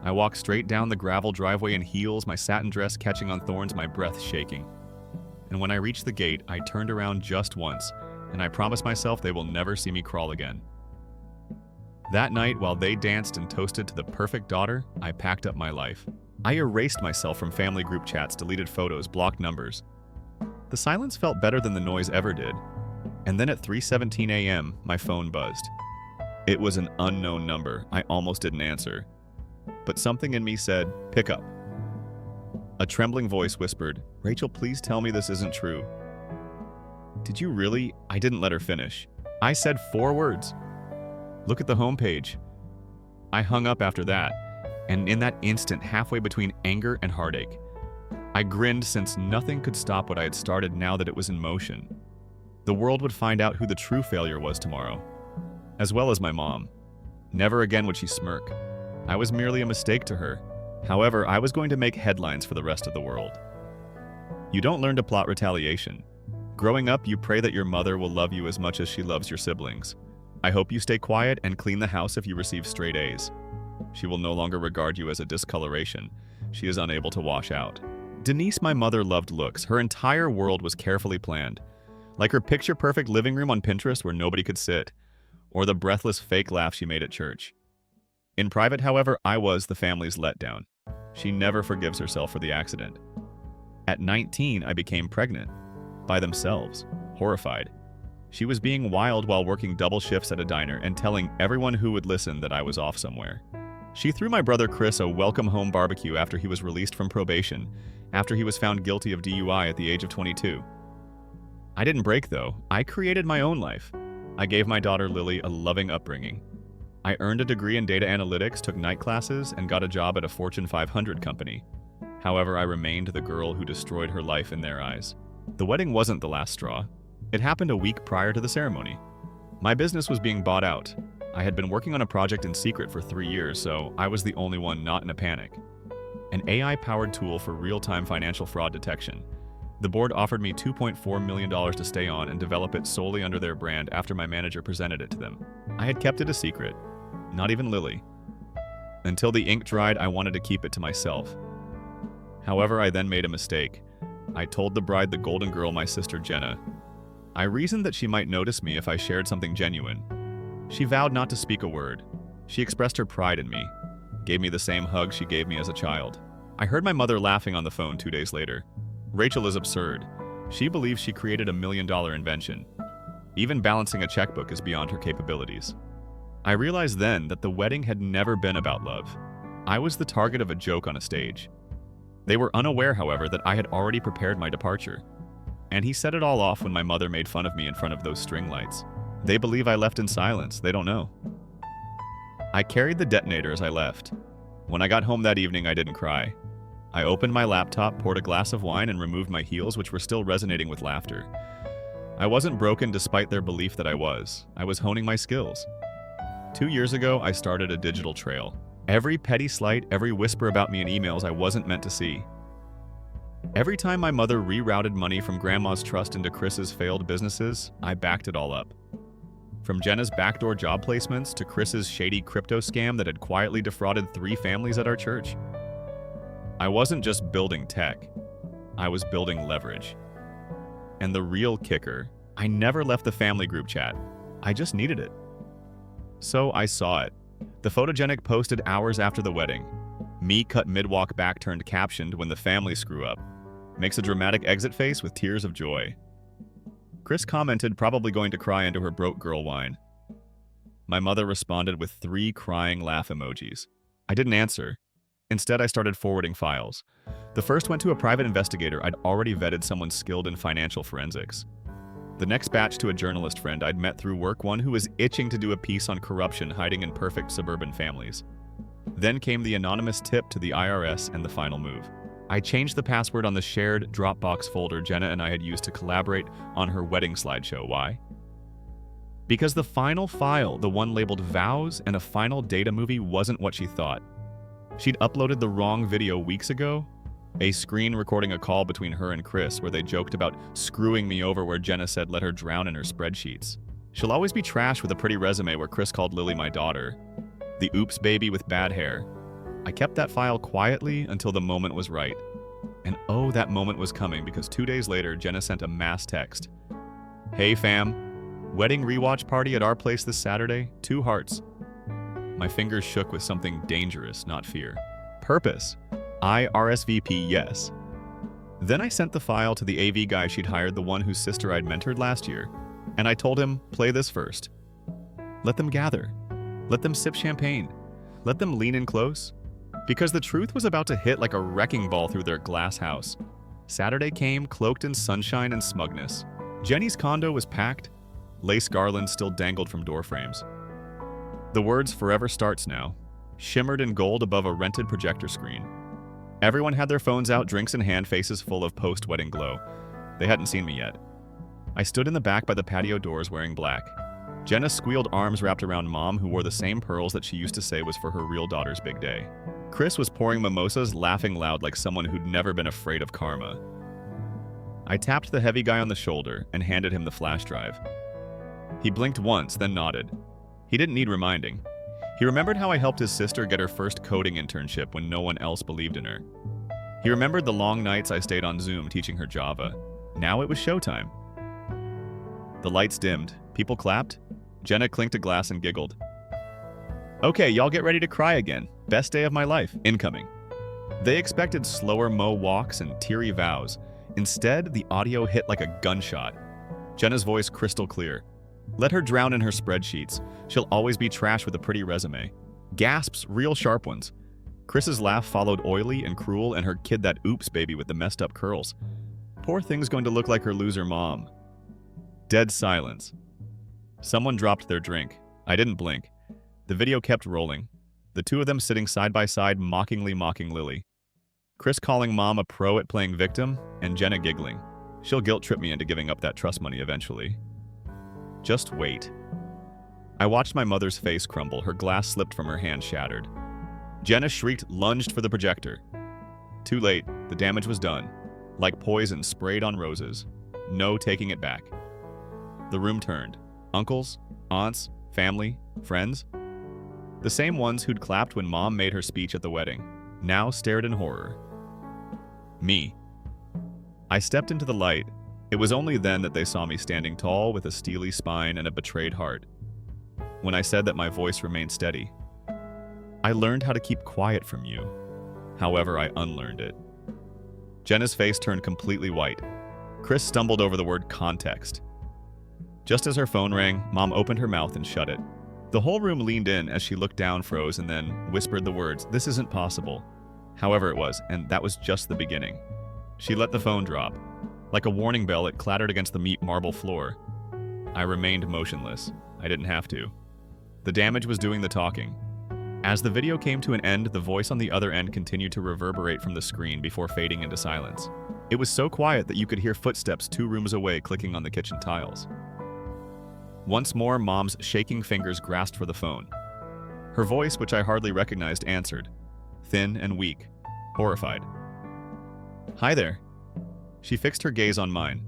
I walked straight down the gravel driveway in heels, my satin dress catching on thorns, my breath shaking. And when I reached the gate, I turned around just once, and I promised myself they will never see me crawl again. That night, while they danced and toasted to the perfect daughter, I packed up my life. I erased myself from family group chats, deleted photos, blocked numbers. The silence felt better than the noise ever did. And then at 3:17 a.m., my phone buzzed. It was an unknown number. I almost didn't answer. But something in me said, "Pick up." A trembling voice whispered, "Rachel, please tell me this isn't true." Did you really? I didn't let her finish. I said 4 words. Look at the homepage. I hung up after that, and in that instant, halfway between anger and heartache, I grinned since nothing could stop what I had started now that it was in motion. The world would find out who the true failure was tomorrow, as well as my mom. Never again would she smirk. I was merely a mistake to her. However, I was going to make headlines for the rest of the world. You don't learn to plot retaliation. Growing up, you pray that your mother will love you as much as she loves your siblings. I hope you stay quiet and clean the house if you receive straight A's. She will no longer regard you as a discoloration. She is unable to wash out. Denise, my mother, loved looks. Her entire world was carefully planned. Like her picture-perfect living room on Pinterest where nobody could sit, or the breathless fake laugh she made at church. In private, however, I was the family's letdown. She never forgives herself for the accident. At 19, I became pregnant. By themselves. Horrified. She was being wild while working double shifts at a diner and telling everyone who would listen that I was off somewhere. She threw my brother Chris a welcome home barbecue after he was released from probation, after he was found guilty of DUI at the age of 22. I didn't break, though. I created my own life. I gave my daughter Lily a loving upbringing. I earned a degree in data analytics, took night classes, and got a job at a Fortune 500 company. However, I remained the girl who destroyed her life in their eyes. The wedding wasn't the last straw. It happened a week prior to the ceremony. My business was being bought out. I had been working on a project in secret for 3 years, so I was the only one not in a panic. An AI-powered tool for real-time financial fraud detection. The board offered me $2.4 million to stay on and develop it solely under their brand after my manager presented it to them. I had kept it a secret. Not even Lily. Until the ink dried, I wanted to keep it to myself. However, I then made a mistake. I told the bride, the golden girl, my sister Jenna. I reasoned that she might notice me if I shared something genuine. She vowed not to speak a word. She expressed her pride in me, gave me the same hug she gave me as a child. I heard my mother laughing on the phone 2 days later. Rachel is absurd. She believes she created a $1 million invention. Even balancing a checkbook is beyond her capabilities. I realized then that the wedding had never been about love. I was the target of a joke on a stage. They were unaware, however, that I had already prepared my departure. And he set it all off when my mother made fun of me in front of those string lights. They believe I left in silence. They don't know. I carried the detonator as I left. When I got home that evening, I didn't cry. I opened my laptop, poured a glass of wine, and removed my heels, which were still resonating with laughter. I wasn't broken despite their belief that I was. I was honing my skills. 2 years ago, I started a digital trail. Every petty slight, every whisper about me in emails I wasn't meant to see. Every time my mother rerouted money from Grandma's trust into Chris's failed businesses, I backed it all up. From Jenna's backdoor job placements to Chris's shady crypto scam that had quietly defrauded 3 families at our church. I wasn't just building tech, I was building leverage. And the real kicker, I never left the family group chat. I just needed it. So I saw it. The photogenic posted hours after the wedding. Me cut mid-walk back turned captioned when the family screw up. Makes a dramatic exit face with tears of joy. Chris commented, probably going to cry into her broke girl wine. My mother responded with 3 crying laugh emojis. I didn't answer. Instead, I started forwarding files. The first went to a private investigator I'd already vetted, someone skilled in financial forensics. The next batch to a journalist friend I'd met through work, one who was itching to do a piece on corruption hiding in perfect suburban families. Then came the anonymous tip to the IRS and the final move. I changed the password on the shared Dropbox folder Jenna and I had used to collaborate on her wedding slideshow. Why? Because the final file, the one labeled vows and a final data movie, wasn't what she thought. She'd uploaded the wrong video weeks ago, a screen recording a call between her and Chris where they joked about screwing me over, where Jenna said let her drown in her spreadsheets. She'll always be trash with a pretty resume, where Chris called Lily my daughter, the oops baby with bad hair. I kept that file quietly until the moment was right. And oh, that moment was coming, because 2 days later, Jenna sent a mass text. Hey fam, wedding rewatch party at our place this Saturday, 2 hearts. My fingers shook with something dangerous, not fear. Purpose. I RSVP yes. Then I sent the file to the AV guy she'd hired, the one whose sister I'd mentored last year. And I told him, play this first. Let them gather. Let them sip champagne. Let them lean in close. Because the truth was about to hit like a wrecking ball through their glass house. Saturday came, cloaked in sunshine and smugness. Jenny's condo was packed. Lace garlands still dangled from door frames. The words "Forever Starts Now" shimmered in gold above a rented projector screen. Everyone had their phones out, drinks in hand, faces full of post-wedding glow. They hadn't seen me yet. I stood in the back by the patio doors wearing black. Jenna squealed, arms wrapped around Mom, who wore the same pearls that she used to say was for her real daughter's big day. Chris was pouring mimosas, laughing loud like someone who'd never been afraid of karma. I tapped the heavy guy on the shoulder and handed him the flash drive. He blinked once, then nodded. He didn't need reminding. He remembered how I helped his sister get her first coding internship when no one else believed in her. He remembered the long nights I stayed on Zoom teaching her Java. Now it was showtime. The lights dimmed. People clapped. Jenna clinked a glass and giggled. Okay, y'all get ready to cry again. Best day of my life. Incoming. They expected slower Mo walks and teary vows. Instead, the audio hit like a gunshot. Jenna's voice crystal clear. Let her drown in her spreadsheets. She'll always be trash with a pretty resume. Gasps, real sharp ones. Chris's laugh followed, oily and cruel, and her kid that oops baby with the messed up curls. Poor thing's going to look like her loser mom. Dead silence. Someone dropped their drink. I didn't blink. The video kept rolling. The 2 of them sitting side by side, mockingly mocking Lily. Chris calling Mom a pro at playing victim, and Jenna giggling. She'll guilt trip me into giving up that trust money eventually. Just wait. I watched my mother's face crumble. Her glass slipped from her hand, shattered. Jenna shrieked, lunged for the projector. Too late. The damage was done. Like poison sprayed on roses. No taking it back. The room turned. Uncles, aunts, family, friends. The same ones who'd clapped when Mom made her speech at the wedding, now stared in horror. Me. I stepped into the light, It was only then that they saw me standing tall with a steely spine and a betrayed heart. When I said that my voice remained steady, I learned how to keep quiet from you. However, I unlearned it. Jenna's face turned completely white. Chris stumbled over the word context. Just as her phone rang, Mom opened her mouth and shut it. The whole room leaned in as she looked down, froze, and then whispered the words, "This isn't possible." However, it was, and that was just the beginning. She let the phone drop. Like a warning bell, it clattered against the marble floor. I remained motionless. I didn't have to. The damage was doing the talking. As the video came to an end, the voice on the other end continued to reverberate from the screen before fading into silence. It was so quiet that you could hear footsteps 2 rooms away clicking on the kitchen tiles. Once more, Mom's shaking fingers grasped for the phone. Her voice, which I hardly recognized, answered, thin and weak, horrified. "Hi there." She fixed her gaze on mine.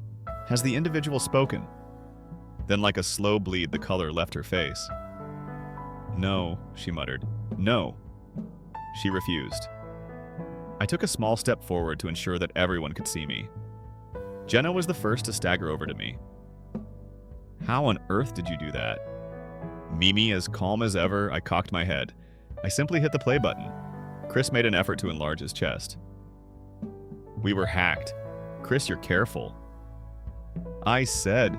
"Has the individual spoken?" Then, like a slow bleed, the color left her face. "No," she muttered. "No." She refused. I took a small step forward to ensure that everyone could see me. Jenna was the first to stagger over to me. "How on earth did you do that?" Mimi, as calm as ever, I cocked my head. I simply hit the play button. Chris made an effort to enlarge his chest. "We were hacked. Chris, you're careful." I said,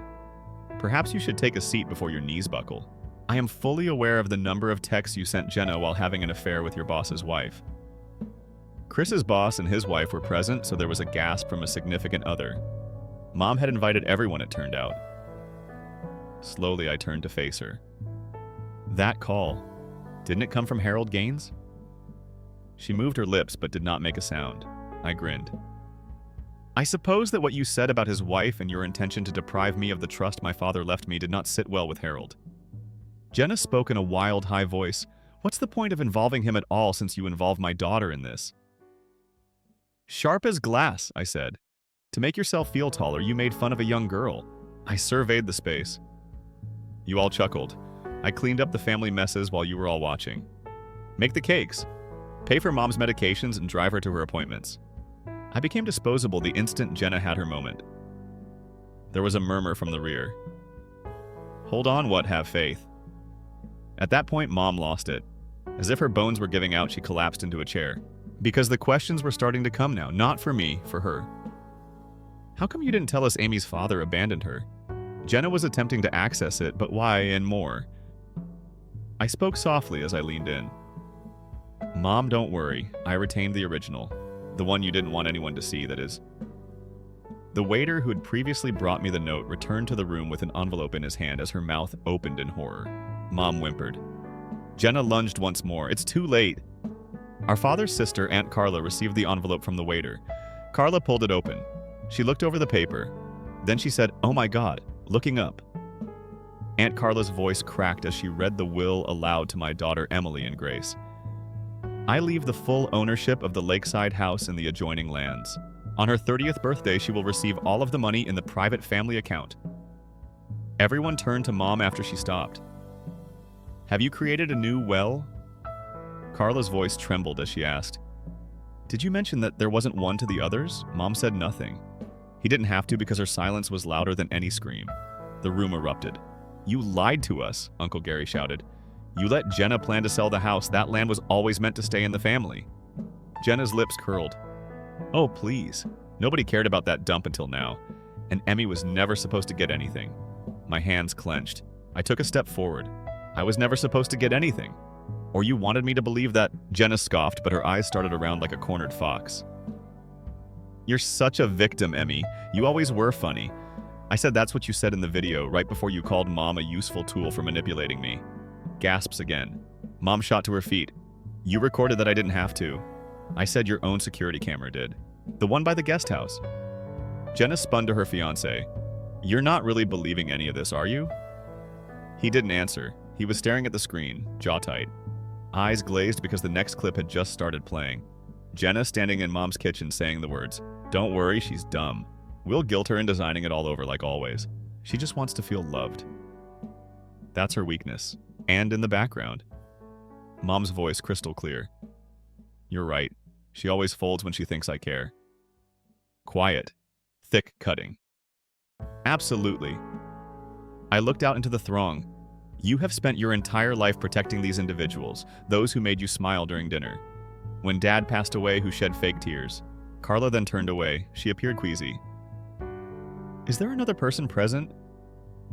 "Perhaps you should take a seat before your knees buckle. I am fully aware of the number of texts you sent Jenna while having an affair with your boss's wife." Chris's boss and his wife were present, so there was a gasp from a significant other. Mom had invited everyone, it turned out. Slowly, I turned to face her. "That call, didn't it come from Harold Gaines?" She moved her lips but did not make a sound. I grinned. "I suppose that what you said about his wife and your intention to deprive me of the trust my father left me did not sit well with Harold." Jenna spoke in a wild, high voice. "What's the point of involving him at all since you involved my daughter in this?" "Sharp as glass," I said. "To make yourself feel taller, you made fun of a young girl." I surveyed the space. You all chuckled. I cleaned up the family messes while you were all watching. Make the cakes. Pay for Mom's medications and drive her to her appointments. I became disposable the instant Jenna had her moment. There was a murmur from the rear. "Hold on, what, have faith." At that point, Mom lost it. As if her bones were giving out, she collapsed into a chair. Because the questions were starting to come now, not for me, for her. "How come you didn't tell us Amy's father abandoned her?" Jenna was attempting to access it, but why, and more. I spoke softly as I leaned in. "Mom, don't worry. I retained the original. The one you didn't want anyone to see, that is." The waiter who had previously brought me the note returned to the room with an envelope in his hand as her mouth opened in horror. Mom whimpered. Jenna lunged once more. "It's too late." Our father's sister, Aunt Carla, received the envelope from the waiter. Carla pulled it open. She looked over the paper. Then she said, "Oh my God," looking up. Aunt Carla's voice cracked as she read the will aloud to my daughter Emily and Grace. "I leave the full ownership of the lakeside house and the adjoining lands. On her 30th birthday, she will receive all of the money in the private family account." Everyone turned to Mom after she stopped. "Have you created a new well?" Carla's voice trembled as she asked. "Did you mention that there wasn't one to the others?" Mom said nothing. He didn't have to because her silence was louder than any scream. The room erupted. "You lied to us," Uncle Gary shouted. "You let Jenna plan to sell the house. That land was always meant to stay in the family." Jenna's lips curled. "Oh, please. Nobody cared about that dump until now. And Emmy was never supposed to get anything." My hands clenched. I took a step forward. "I was never supposed to get anything. Or you wanted me to believe that..." Jenna scoffed, but her eyes started around like a cornered fox. "You're such a victim, Emmy. You always were funny." I said that's what you said in the video, right before you called Mom a useful tool for manipulating me. Gasps again. Mom shot to her feet. "You recorded that I didn't have to." I said your own security camera did. "The one by the guest house." Jenna spun to her fiancé. "You're not really believing any of this, are you?" He didn't answer. He was staring at the screen, jaw tight. Eyes glazed because the next clip had just started playing. Jenna standing in Mom's kitchen saying the words, "Don't worry, she's dumb. We'll guilt her into designing it all over like always. She just wants to feel loved." That's her weakness. And in the background. Mom's voice crystal clear. "You're right. She always folds when she thinks I care." Quiet. Thick cutting. Absolutely. I looked out into the throng. You have spent your entire life protecting these individuals, those who made you smile during dinner. When Dad passed away, who shed fake tears. Carla then turned away. She appeared queasy. Is there another person present?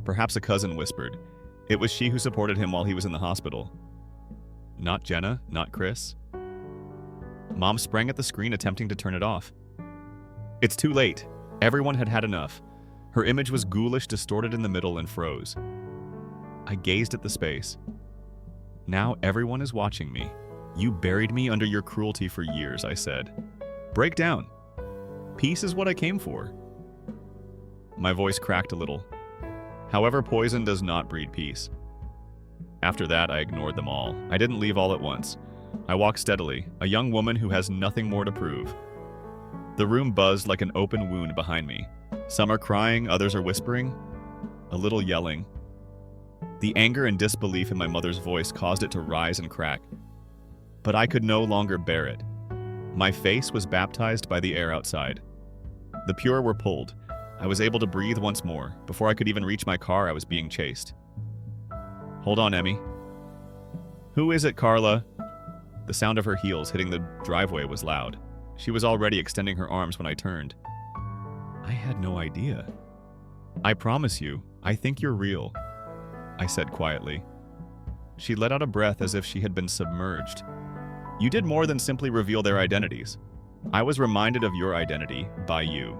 Perhaps a cousin whispered. It was she who supported him while he was in the hospital. Not Jenna, not Chris. Mom sprang at the screen, attempting to turn it off. It's too late. Everyone had had enough. Her image was ghoulish, distorted in the middle, and froze. I gazed at the space. Now everyone is watching me. You buried me under your cruelty for years, I said. Break down. Peace is what I came for. My voice cracked a little. However, poison does not breed peace. After that, I ignored them all. I didn't leave all at once. I walked steadily, a young woman who has nothing more to prove. The room buzzed like an open wound behind me. Some are crying, others are whispering, a little yelling. The anger and disbelief in my mother's voice caused it to rise and crack. But I could no longer bear it. My face was baptized by the air outside. The pure were pulled. I was able to breathe once more. Before I could even reach my car, I was being chased. Hold on, Emmy. Who is it, Carla? The sound of her heels hitting the driveway was loud. She was already extending her arms when I turned. I had no idea. I promise you, I think you're real, I said quietly. She let out a breath as if she had been submerged. You did more than simply reveal their identities. I was reminded of your identity by you.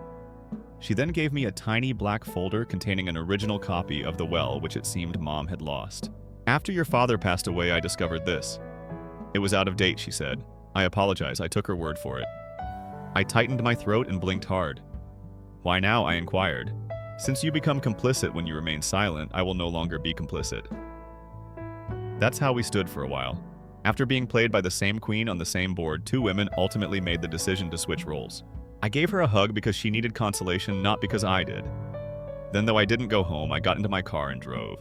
She then gave me a tiny black folder containing an original copy of The Well, which it seemed Mom had lost. After your father passed away, I discovered this. It was out of date, she said. I apologize, I took her word for it. I tightened my throat and blinked hard. Why now, I inquired. Since you become complicit when you remain silent, I will no longer be complicit. That's how we stood for a while. After being played by the same queen on the same board, two women ultimately made the decision to switch roles. I gave her a hug because she needed consolation, not because I did. Then, though I didn't go home, I got into my car and drove.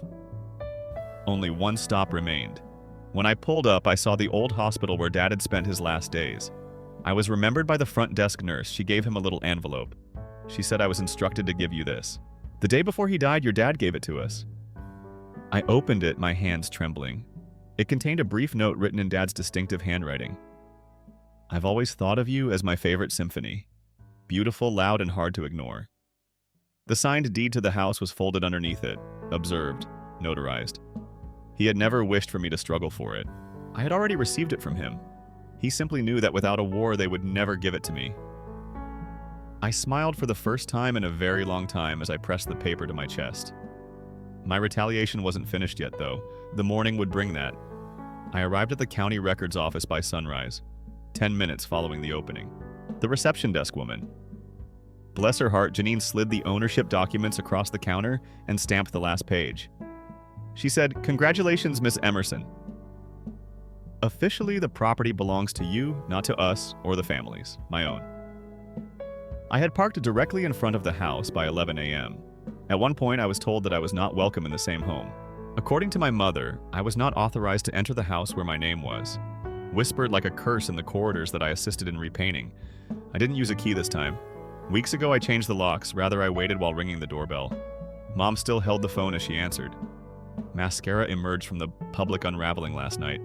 Only one stop remained. When I pulled up, I saw the old hospital where Dad had spent his last days. I was remembered by the front desk nurse. She gave him a little envelope. She said I was instructed to give you this. The day before he died, your dad gave it to us. I opened it, my hands trembling. It contained a brief note written in Dad's distinctive handwriting. I've always thought of you as my favorite symphony. Beautiful, loud, and hard to ignore. The signed deed to the house was folded underneath it, observed, notarized. He had never wished for me to struggle for it. I had already received it from him. He simply knew that without a war, they would never give it to me. I smiled for the first time in a very long time as I pressed the paper to my chest. My retaliation wasn't finished yet, though. The morning would bring that. I arrived at the county records office by sunrise, 10 minutes following the opening. The reception desk woman. Bless her heart, Janine slid the ownership documents across the counter and stamped the last page. She said, "Congratulations, Miss Emerson. Officially, the property belongs to you, not to us or the families, my own." I had parked directly in front of the house by 11 a.m. At one point, I was told that I was not welcome in the same home. According to my mother, I was not authorized to enter the house where my name was. Whispered like a curse in the corridors that I assisted in repainting. I didn't use a key this time. Weeks ago, I changed the locks. Rather, I waited while ringing the doorbell. Mom still held the phone as she answered. Mascara emerged from the public unraveling last night.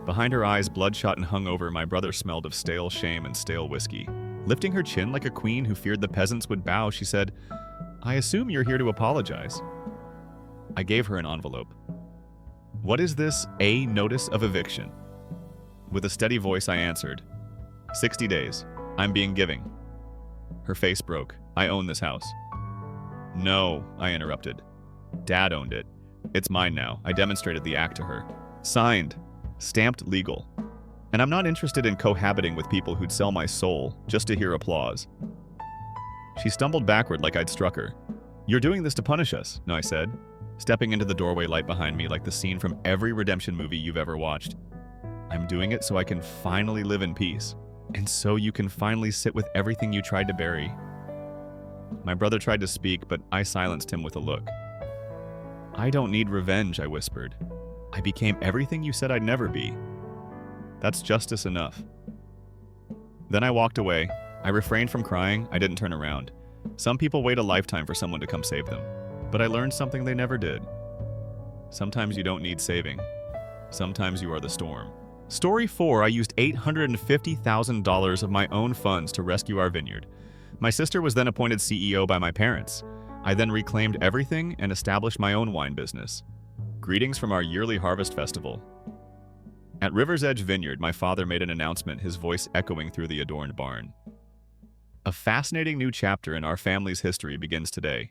Behind her eyes, bloodshot and hungover, my brother smelled of stale shame and stale whiskey. Lifting her chin like a queen who feared the peasants would bow, she said, "I assume you're here to apologize." I gave her an envelope. "What is this? A notice of eviction?" With a steady voice, I answered, 60 days. I'm being giving." Her face broke. "I own this house." "No," I interrupted. "Dad owned it. It's mine now." I demonstrated the act to her. Signed. Stamped legal. And I'm not interested in cohabiting with people who'd sell my soul just to hear applause. She stumbled backward like I'd struck her. "You're doing this to punish us," I said, stepping into the doorway light behind me like the scene from every redemption movie you've ever watched. "I'm doing it so I can finally live in peace. And so you can finally sit with everything you tried to bury." My brother tried to speak, but I silenced him with a look. "I don't need revenge," I whispered. "I became everything you said I'd never be. That's justice enough." Then I walked away. I refrained from crying. I didn't turn around. Some people wait a lifetime for someone to come save them, but I learned something they never did. Sometimes you don't need saving. Sometimes you are the storm. Story 4, I used $850,000 of my own funds to rescue our vineyard. My sister was then appointed CEO by my parents. I then reclaimed everything and established my own wine business. Greetings from our yearly harvest festival. At River's Edge Vineyard, my father made an announcement, his voice echoing through the adorned barn. A fascinating new chapter in our family's history begins today.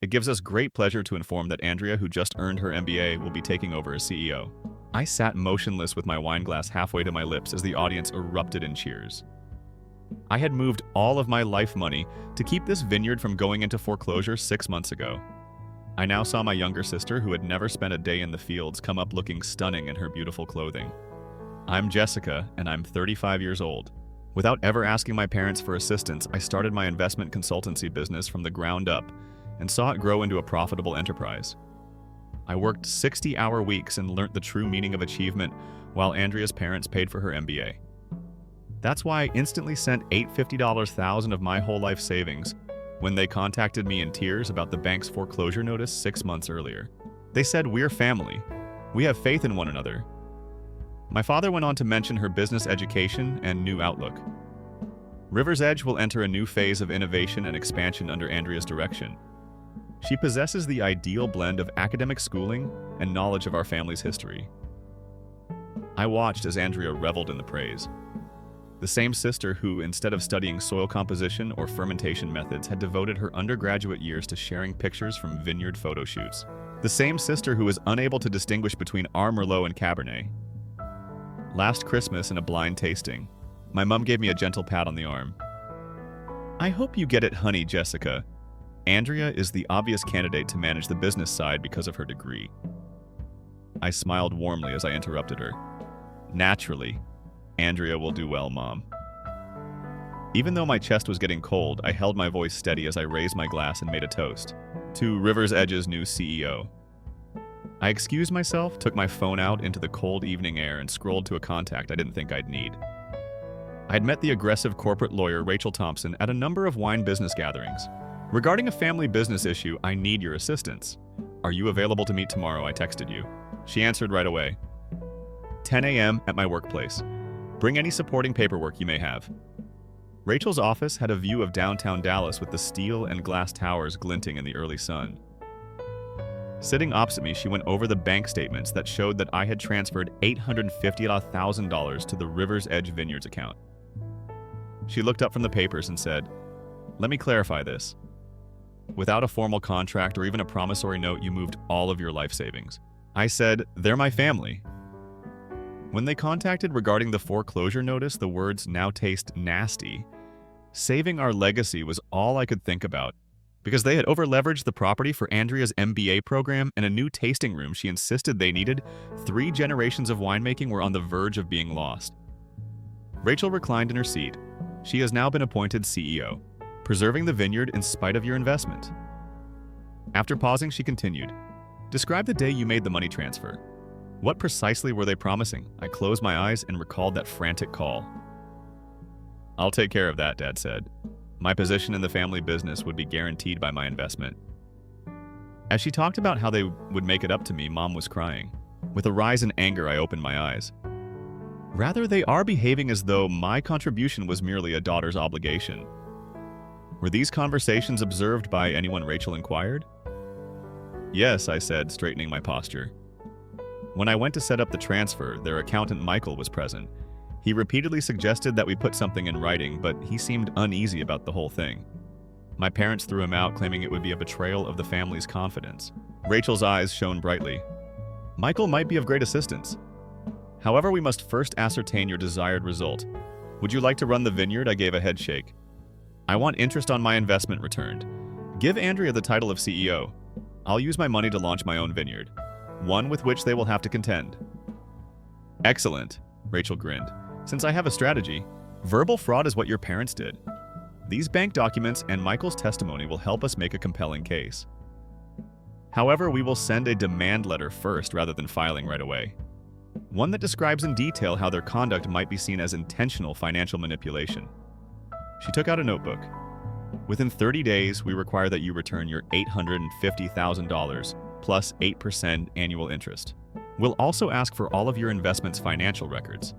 It gives us great pleasure to inform that Andrea, who just earned her MBA, will be taking over as CEO. I sat motionless with my wine glass halfway to my lips as the audience erupted in cheers. I had moved all of my life money to keep this vineyard from going into foreclosure 6 months ago. I now saw my younger sister, who had never spent a day in the fields, come up looking stunning in her beautiful clothing. I'm Jessica, and I'm 35 years old. Without ever asking my parents for assistance, I started my investment consultancy business from the ground up and saw it grow into a profitable enterprise. I worked 60-hour weeks and learnt the true meaning of achievement while Andrea's parents paid for her MBA. That's why I instantly sent $850,000 of my whole life savings when they contacted me in tears about the bank's foreclosure notice 6 months earlier. They said, "We're family. We have faith in one another." My father went on to mention her business education and new outlook. River's Edge will enter a new phase of innovation and expansion under Andrea's direction. She possesses the ideal blend of academic schooling and knowledge of our family's history. I watched as Andrea reveled in the praise. The same sister who, instead of studying soil composition or fermentation methods, had devoted her undergraduate years to sharing pictures from vineyard photo shoots. The same sister who was unable to distinguish between our Merlot and Cabernet. Last Christmas in a blind tasting, my mom gave me a gentle pat on the arm. "I hope you get it, honey, Jessica. Andrea is the obvious candidate to manage the business side because of her degree." I smiled warmly as I interrupted her. "Naturally, Andrea will do well, Mom." Even though my chest was getting cold, I held my voice steady as I raised my glass and made a toast to River's Edge's new CEO. I excused myself, took my phone out into the cold evening air, and scrolled to a contact I didn't think I'd need. I had met the aggressive corporate lawyer Rachel Thompson at a number of wine business gatherings. "Regarding a family business issue, I need your assistance. Are you available to meet tomorrow?" I texted you. She answered right away. 10 a.m. at my workplace. Bring any supporting paperwork you may have. Rachel's office had a view of downtown Dallas with the steel and glass towers glinting in the early sun. Sitting opposite me, she went over the bank statements that showed that I had transferred $850,000 to the River's Edge Vineyards account. She looked up from the papers and said, "Let me clarify this. Without a formal contract or even a promissory note, you moved all of your life savings." I said, "They're my family." When they contacted regarding the foreclosure notice, the words "now taste nasty." Saving our legacy was all I could think about, because they had over-leveraged the property for Andrea's MBA program and a new tasting room she insisted they needed. 3 generations of winemaking were on the verge of being lost. Rachel reclined in her seat. She has now been appointed CEO, preserving the vineyard in spite of your investment. After pausing, she continued, "Describe the day you made the money transfer. What precisely were they promising?" I closed my eyes and recalled that frantic call. "I'll take care of that," Dad said. My position in the family business would be guaranteed by my investment. As she talked about how they would make it up to me, Mom was crying. With a rise in anger, I opened my eyes. Rather, they are behaving as though my contribution was merely a daughter's obligation. Were these conversations observed by anyone, Rachel inquired? "Yes," I said, straightening my posture. When I went to set up the transfer, their accountant Michael was present. He repeatedly suggested that we put something in writing, but he seemed uneasy about the whole thing. My parents threw him out, claiming it would be a betrayal of the family's confidence. Rachel's eyes shone brightly. "Michael might be of great assistance. However, we must first ascertain your desired result. Would you like to run the vineyard?" I gave a head shake. "I want interest on my investment returned. Give Andrea the title of CEO. I'll use my money to launch my own vineyard, one with which they will have to contend." "Excellent," Rachel grinned. "Since I have a strategy, verbal fraud is what your parents did. These bank documents and Michael's testimony will help us make a compelling case. However, we will send a demand letter first rather than filing right away. One that describes in detail how their conduct might be seen as intentional financial manipulation." She took out a notebook. Within 30 days, we require that you return your $850,000 plus 8% annual interest. We'll also ask for all of your investments' financial records.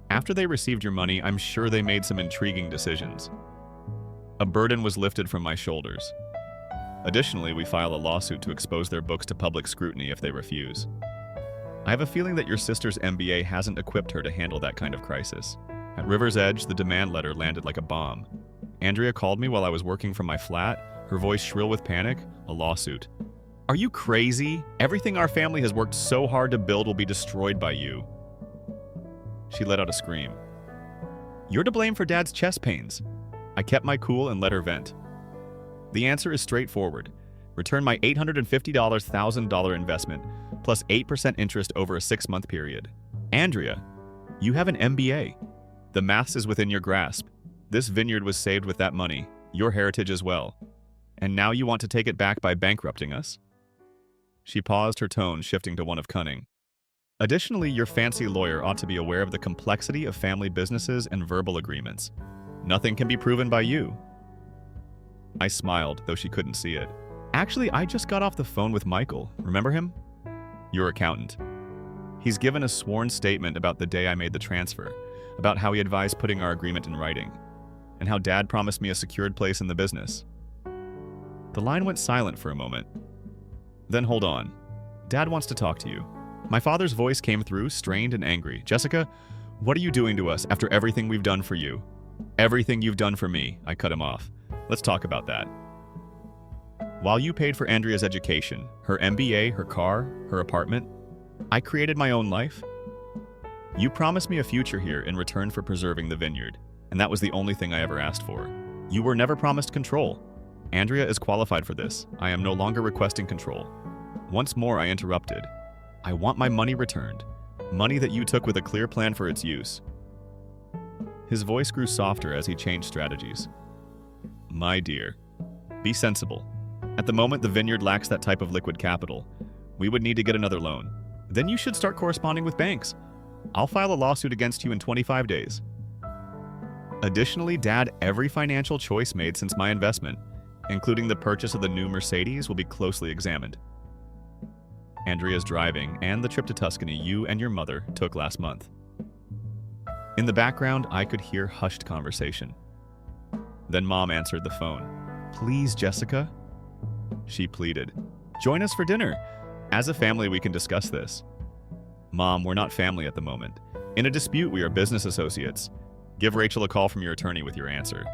After they received your money, I'm sure they made some intriguing decisions. A burden was lifted from my shoulders. Additionally, we file a lawsuit to expose their books to public scrutiny if they refuse. I have a feeling that your sister's MBA hasn't equipped her to handle that kind of crisis. At River's Edge, the demand letter landed like a bomb. Andrea called me while I was working from my flat, her voice shrill with panic, a lawsuit. Are you crazy? Everything our family has worked so hard to build will be destroyed by you. She let out a scream. You're to blame for Dad's chest pains. I kept my cool and let her vent. The answer is straightforward. Return my $850,000 investment, plus 8% interest over a 6-month period. Andrea, you have an MBA. The maths is within your grasp. This vineyard was saved with that money, your heritage as well. And now you want to take it back by bankrupting us? She paused, her tone shifting to one of cunning. Additionally, your fancy lawyer ought to be aware of the complexity of family businesses and verbal agreements. Nothing can be proven by you. I smiled, though she couldn't see it. Actually, I just got off the phone with Michael. Remember him? Your accountant. He's given a sworn statement about the day I made the transfer, about how he advised putting our agreement in writing, and how Dad promised me a secured place in the business. The line went silent for a moment. Then hold on. Dad wants to talk to you. My father's voice came through, strained and angry. Jessica, what are you doing to us after everything we've done for you? Everything you've done for me, I cut him off. Let's talk about that. While you paid for Andrea's education, her MBA, her car, her apartment, I created my own life. You promised me a future here in return for preserving the vineyard, and that was the only thing I ever asked for. You were never promised control. Andrea is qualified for this. I am no longer requesting control. Once more, I interrupted. I want my money returned. Money that you took with a clear plan for its use. His voice grew softer as he changed strategies. My dear, be sensible. At the moment, the vineyard lacks that type of liquid capital. We would need to get another loan. Then you should start corresponding with banks. I'll file a lawsuit against you in 25 days. Additionally, Dad, every financial choice made since my investment, including the purchase of the new Mercedes, will be closely examined. Andrea's driving and the trip to Tuscany you and your mother took last month. In the background, I could hear hushed conversation. Then Mom answered the phone. Please, Jessica? She pleaded. Join us for dinner. As a family, we can discuss this. Mom, we're not family at the moment. In a dispute, we are business associates. Give Rachel a call from your attorney with your answer.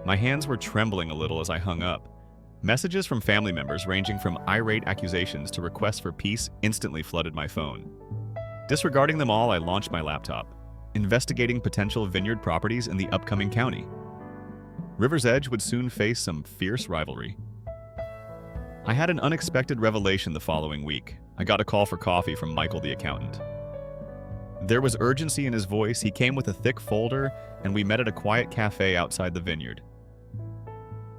My hands were trembling a little as I hung up. Messages from family members ranging from irate accusations to requests for peace instantly flooded my phone. Disregarding them all, I launched my laptop, investigating potential vineyard properties in the upcoming county. River's Edge would soon face some fierce rivalry. I had an unexpected revelation the following week. I got a call for coffee from Michael the accountant. There was urgency in his voice. He came with a thick folder, and we met at a quiet cafe outside the vineyard.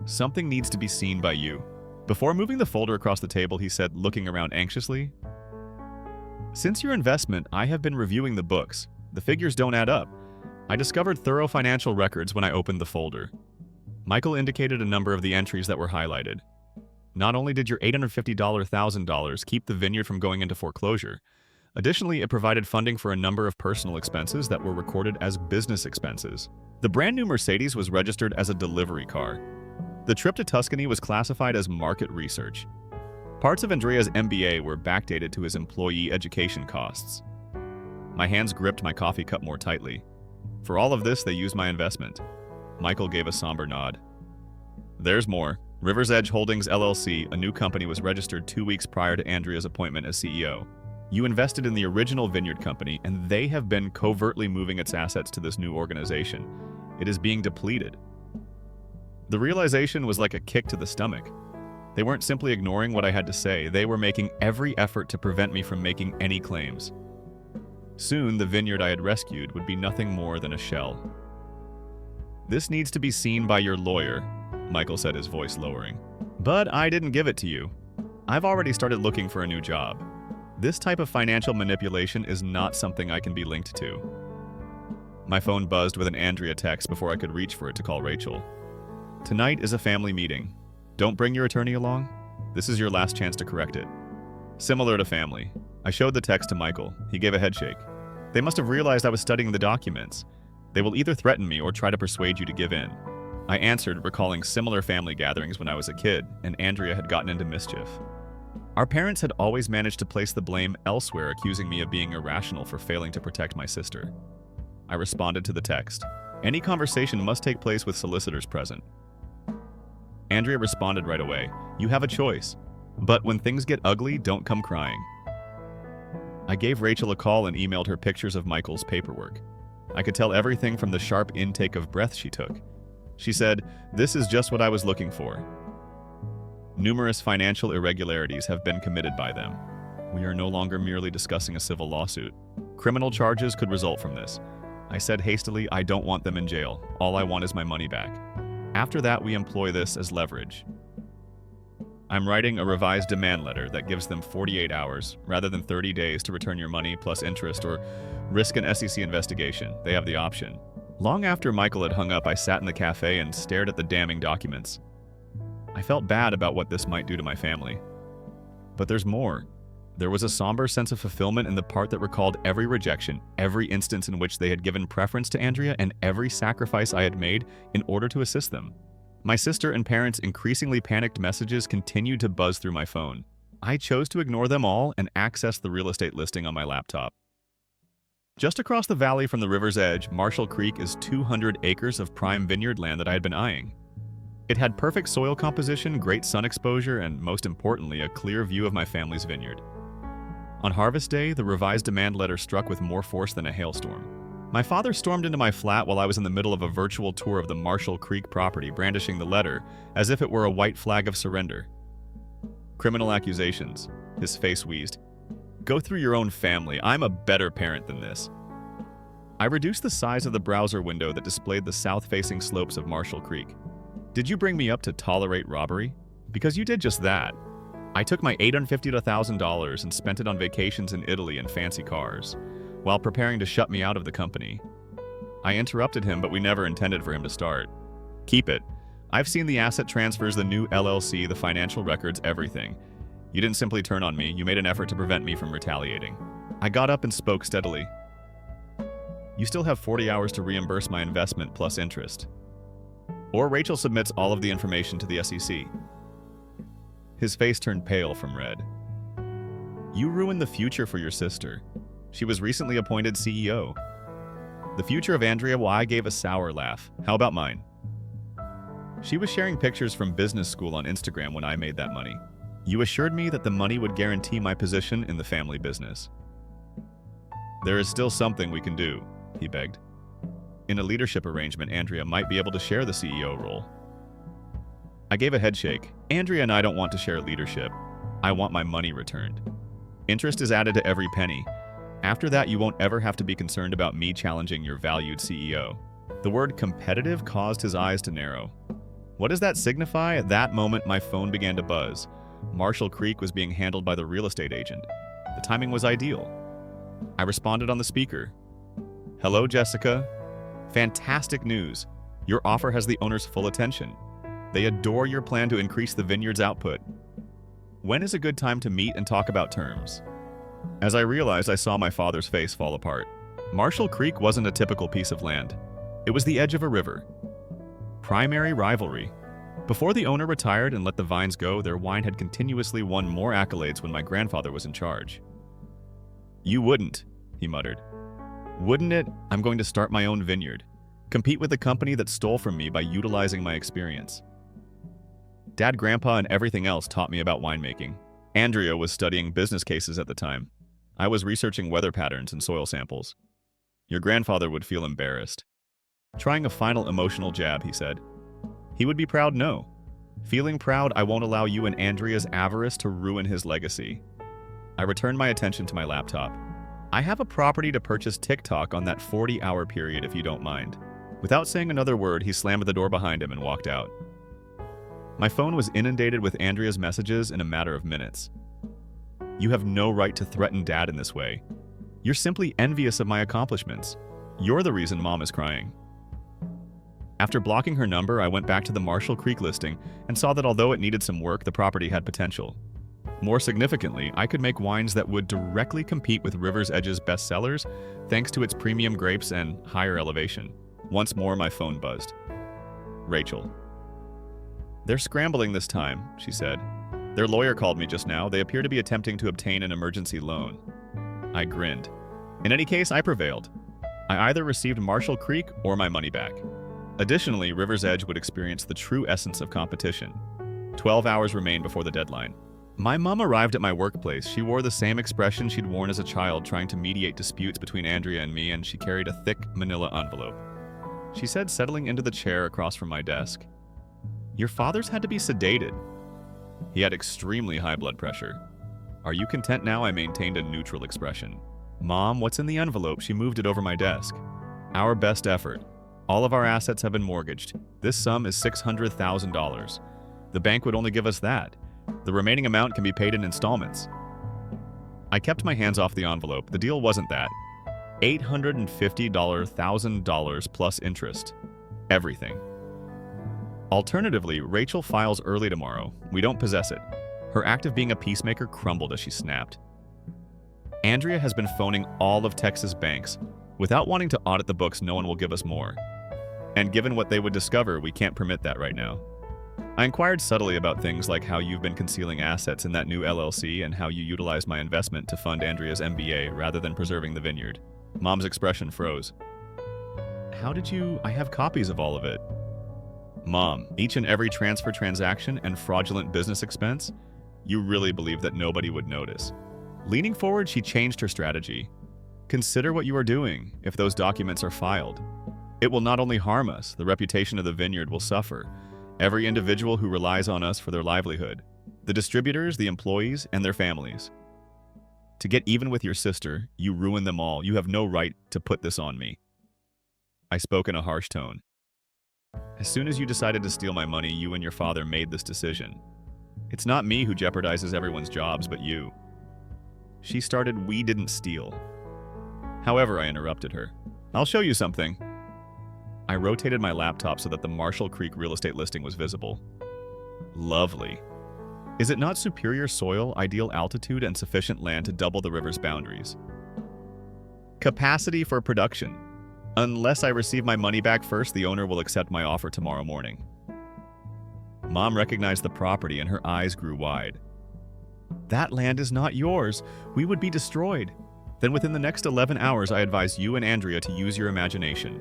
Something needs to be seen by you. Before moving the folder across the table, he said, looking around anxiously, Since your investment, I have been reviewing the books. The figures don't add up. I discovered thorough financial records when I opened the folder. Michael indicated a number of the entries that were highlighted. Not only did your $850,000 keep the vineyard from going into foreclosure, additionally, it provided funding for a number of personal expenses that were recorded as business expenses. The brand new Mercedes was registered as a delivery car. The trip to Tuscany was classified as market research. Parts of Andrea's MBA were backdated to his employee education costs. My hands gripped my coffee cup more tightly. For all of this, they used my investment. Michael gave a somber nod. There's more. River's Edge Holdings LLC, a new company, was registered 2 weeks prior to Andrea's appointment as CEO. You invested in the original vineyard company, and they have been covertly moving its assets to this new organization. It is being depleted. The realization was like a kick to the stomach. They weren't simply ignoring what I had to say, they were making every effort to prevent me from making any claims. Soon, the vineyard I had rescued would be nothing more than a shell. This needs to be seen by your lawyer, Michael said, his voice lowering. But I didn't give it to you. I've already started looking for a new job. This type of financial manipulation is not something I can be linked to. My phone buzzed with an Andrea text before I could reach for it to call Rachel. Tonight is a family meeting. Don't bring your attorney along. This is your last chance to correct it. Similar to family. I showed the text to Michael. He gave a headshake. They must have realized I was studying the documents. They will either threaten me or try to persuade you to give in. I answered, recalling similar family gatherings when I was a kid, and Andrea had gotten into mischief. Our parents had always managed to place the blame elsewhere, accusing me of being irrational for failing to protect my sister. I responded to the text. Any conversation must take place with solicitors present. Andrea responded right away. You have a choice. But when things get ugly, don't come crying. I gave Rachel a call and emailed her pictures of Michael's paperwork. I could tell everything from the sharp intake of breath she took. She said, "This is just what I was looking for." Numerous financial irregularities have been committed by them. We are no longer merely discussing a civil lawsuit. Criminal charges could result from this. I said hastily, I don't want them in jail. All I want is my money back. After that, we employ this as leverage. I'm writing a revised demand letter that gives them 48 hours, rather than 30 days, to return your money plus interest or risk an SEC investigation. They have the option. Long after Michael had hung up, I sat in the cafe and stared at the damning documents. I felt bad about what this might do to my family. But there's more. There was a somber sense of fulfillment in the part that recalled every rejection, every instance in which they had given preference to Andrea, and every sacrifice I had made in order to assist them. My sister and parents' increasingly panicked messages continued to buzz through my phone. I chose to ignore them all and access the real estate listing on my laptop. Just across the valley from the river's edge, Marshall Creek is 200 acres of prime vineyard land that I had been eyeing. It had perfect soil composition, great sun exposure, and most importantly, a clear view of my family's vineyard. On harvest day, the revised demand letter struck with more force than a hailstorm. My father stormed into my flat while I was in the middle of a virtual tour of the Marshall Creek property, brandishing the letter as if it were a white flag of surrender. Criminal accusations. His face wheezed. Go through your own family. I'm a better parent than this. I reduced the size of the browser window that displayed the south-facing slopes of Marshall Creek. Did you bring me up to tolerate robbery? Because you did just that. I took my $850 to $1,000 and spent it on vacations in Italy and fancy cars, while preparing to shut me out of the company. I interrupted him, but we never intended for him to start. Keep it. I've seen the asset transfers, the new LLC, the financial records, everything. You didn't simply turn on me, you made an effort to prevent me from retaliating. I got up and spoke steadily. You still have 40 hours to reimburse my investment plus interest. Or Rachel submits all of the information to the SEC. His face turned pale from red. You ruined the future for your sister. She was recently appointed CEO. The future of Andrea, well, I gave a sour laugh. How about mine? She was sharing pictures from business school on Instagram when I made that money. You assured me that the money would guarantee my position in the family business. There is still something we can do, he begged. In a leadership arrangement, Andrea might be able to share the CEO role. I gave a headshake. Andrea and I don't want to share leadership. I want my money returned. Interest is added to every penny. After that, you won't ever have to be concerned about me challenging your valued CEO. The word competitive caused his eyes to narrow. What does that signify? At that moment, my phone began to buzz. Marshall Creek was being handled by the real estate agent. The timing was ideal. I responded on the speaker. Hello, Jessica. Fantastic news. Your offer has the owner's full attention. They adore your plan to increase the vineyard's output. When is a good time to meet and talk about terms? As I realized, I saw my father's face fall apart. Marshall Creek wasn't a typical piece of land. It was the edge of a river. Primary rivalry. Before the owner retired and let the vines go, their wine had continuously won more accolades when my grandfather was in charge. You wouldn't, he muttered. Wouldn't it? I'm going to start my own vineyard. Compete with the company that stole from me by utilizing my experience. Dad, Grandpa, and everything else taught me about winemaking. Andrea was studying business cases at the time. I was researching weather patterns and soil samples. Your grandfather would feel embarrassed. Trying a final emotional jab, he said. He would be proud, no. Feeling proud, I won't allow you and Andrea's avarice to ruin his legacy. I returned my attention to my laptop. I have a property to purchase TikTok on that 40-hour period if you don't mind. Without saying another word, he slammed the door behind him and walked out. My phone was inundated with Andrea's messages in a matter of minutes. You have no right to threaten Dad in this way. You're simply envious of my accomplishments. You're the reason Mom is crying. After blocking her number, I went back to the Marshall Creek listing and saw that although it needed some work, the property had potential. More significantly, I could make wines that would directly compete with River's Edge's bestsellers thanks to its premium grapes and higher elevation. Once more, my phone buzzed. Rachel. "They're scrambling this time," she said. "Their lawyer called me just now. They appear to be attempting to obtain an emergency loan." I grinned. In any case, I prevailed. I either received Marshall Creek or my money back. Additionally, River's Edge would experience the true essence of competition. 12 hours remained before the deadline. My mom arrived at my workplace. She wore the same expression she'd worn as a child trying to mediate disputes between Andrea and me, and she carried a thick manila envelope. She said, settling into the chair across from my desk, "Your father's had to be sedated. He had extremely high blood pressure. Are you content now?" I maintained a neutral expression. "Mom, what's in the envelope?" She moved it over my desk. "Our best effort. All of our assets have been mortgaged. This sum is $600,000. The bank would only give us that. The remaining amount can be paid in installments." I kept my hands off the envelope. The deal wasn't that. $850,000 plus interest. Everything. Alternatively, Rachel files early tomorrow. We don't possess it. Her act of being a peacemaker crumbled as she snapped. Andrea has been phoning all of Texas banks. Without wanting to audit the books, no one will give us more. And given what they would discover, we can't permit that right now. I inquired subtly about things like how you've been concealing assets in that new LLC and how you utilized my investment to fund Andrea's MBA rather than preserving the vineyard. Mom's expression froze. "How did you? I have copies of all of it." "Mom, each and every transfer transaction and fraudulent business expense? You really believe that nobody would notice?" Leaning forward, she changed her strategy. "Consider what you are doing if those documents are filed. It will not only harm us, the reputation of the vineyard will suffer. Every individual who relies on us for their livelihood. The distributors, the employees, and their families. To get even with your sister, you ruin them all. You have no right to put this on me." I spoke in a harsh tone. "As soon as you decided to steal my money, you and your father made this decision. It's not me who jeopardizes everyone's jobs, but you." She started, "We didn't steal." However, I interrupted her. "I'll show you something." I rotated my laptop so that the Marshall Creek real estate listing was visible. Lovely. Is it not superior soil, ideal altitude, and sufficient land to double the river's boundaries? Capacity for production. Unless I receive my money back first, the owner will accept my offer tomorrow morning. Mom recognized the property and her eyes grew wide. "That land is not yours. We would be destroyed." Then within the next 11 hours, I advise you and Andrea to use your imagination.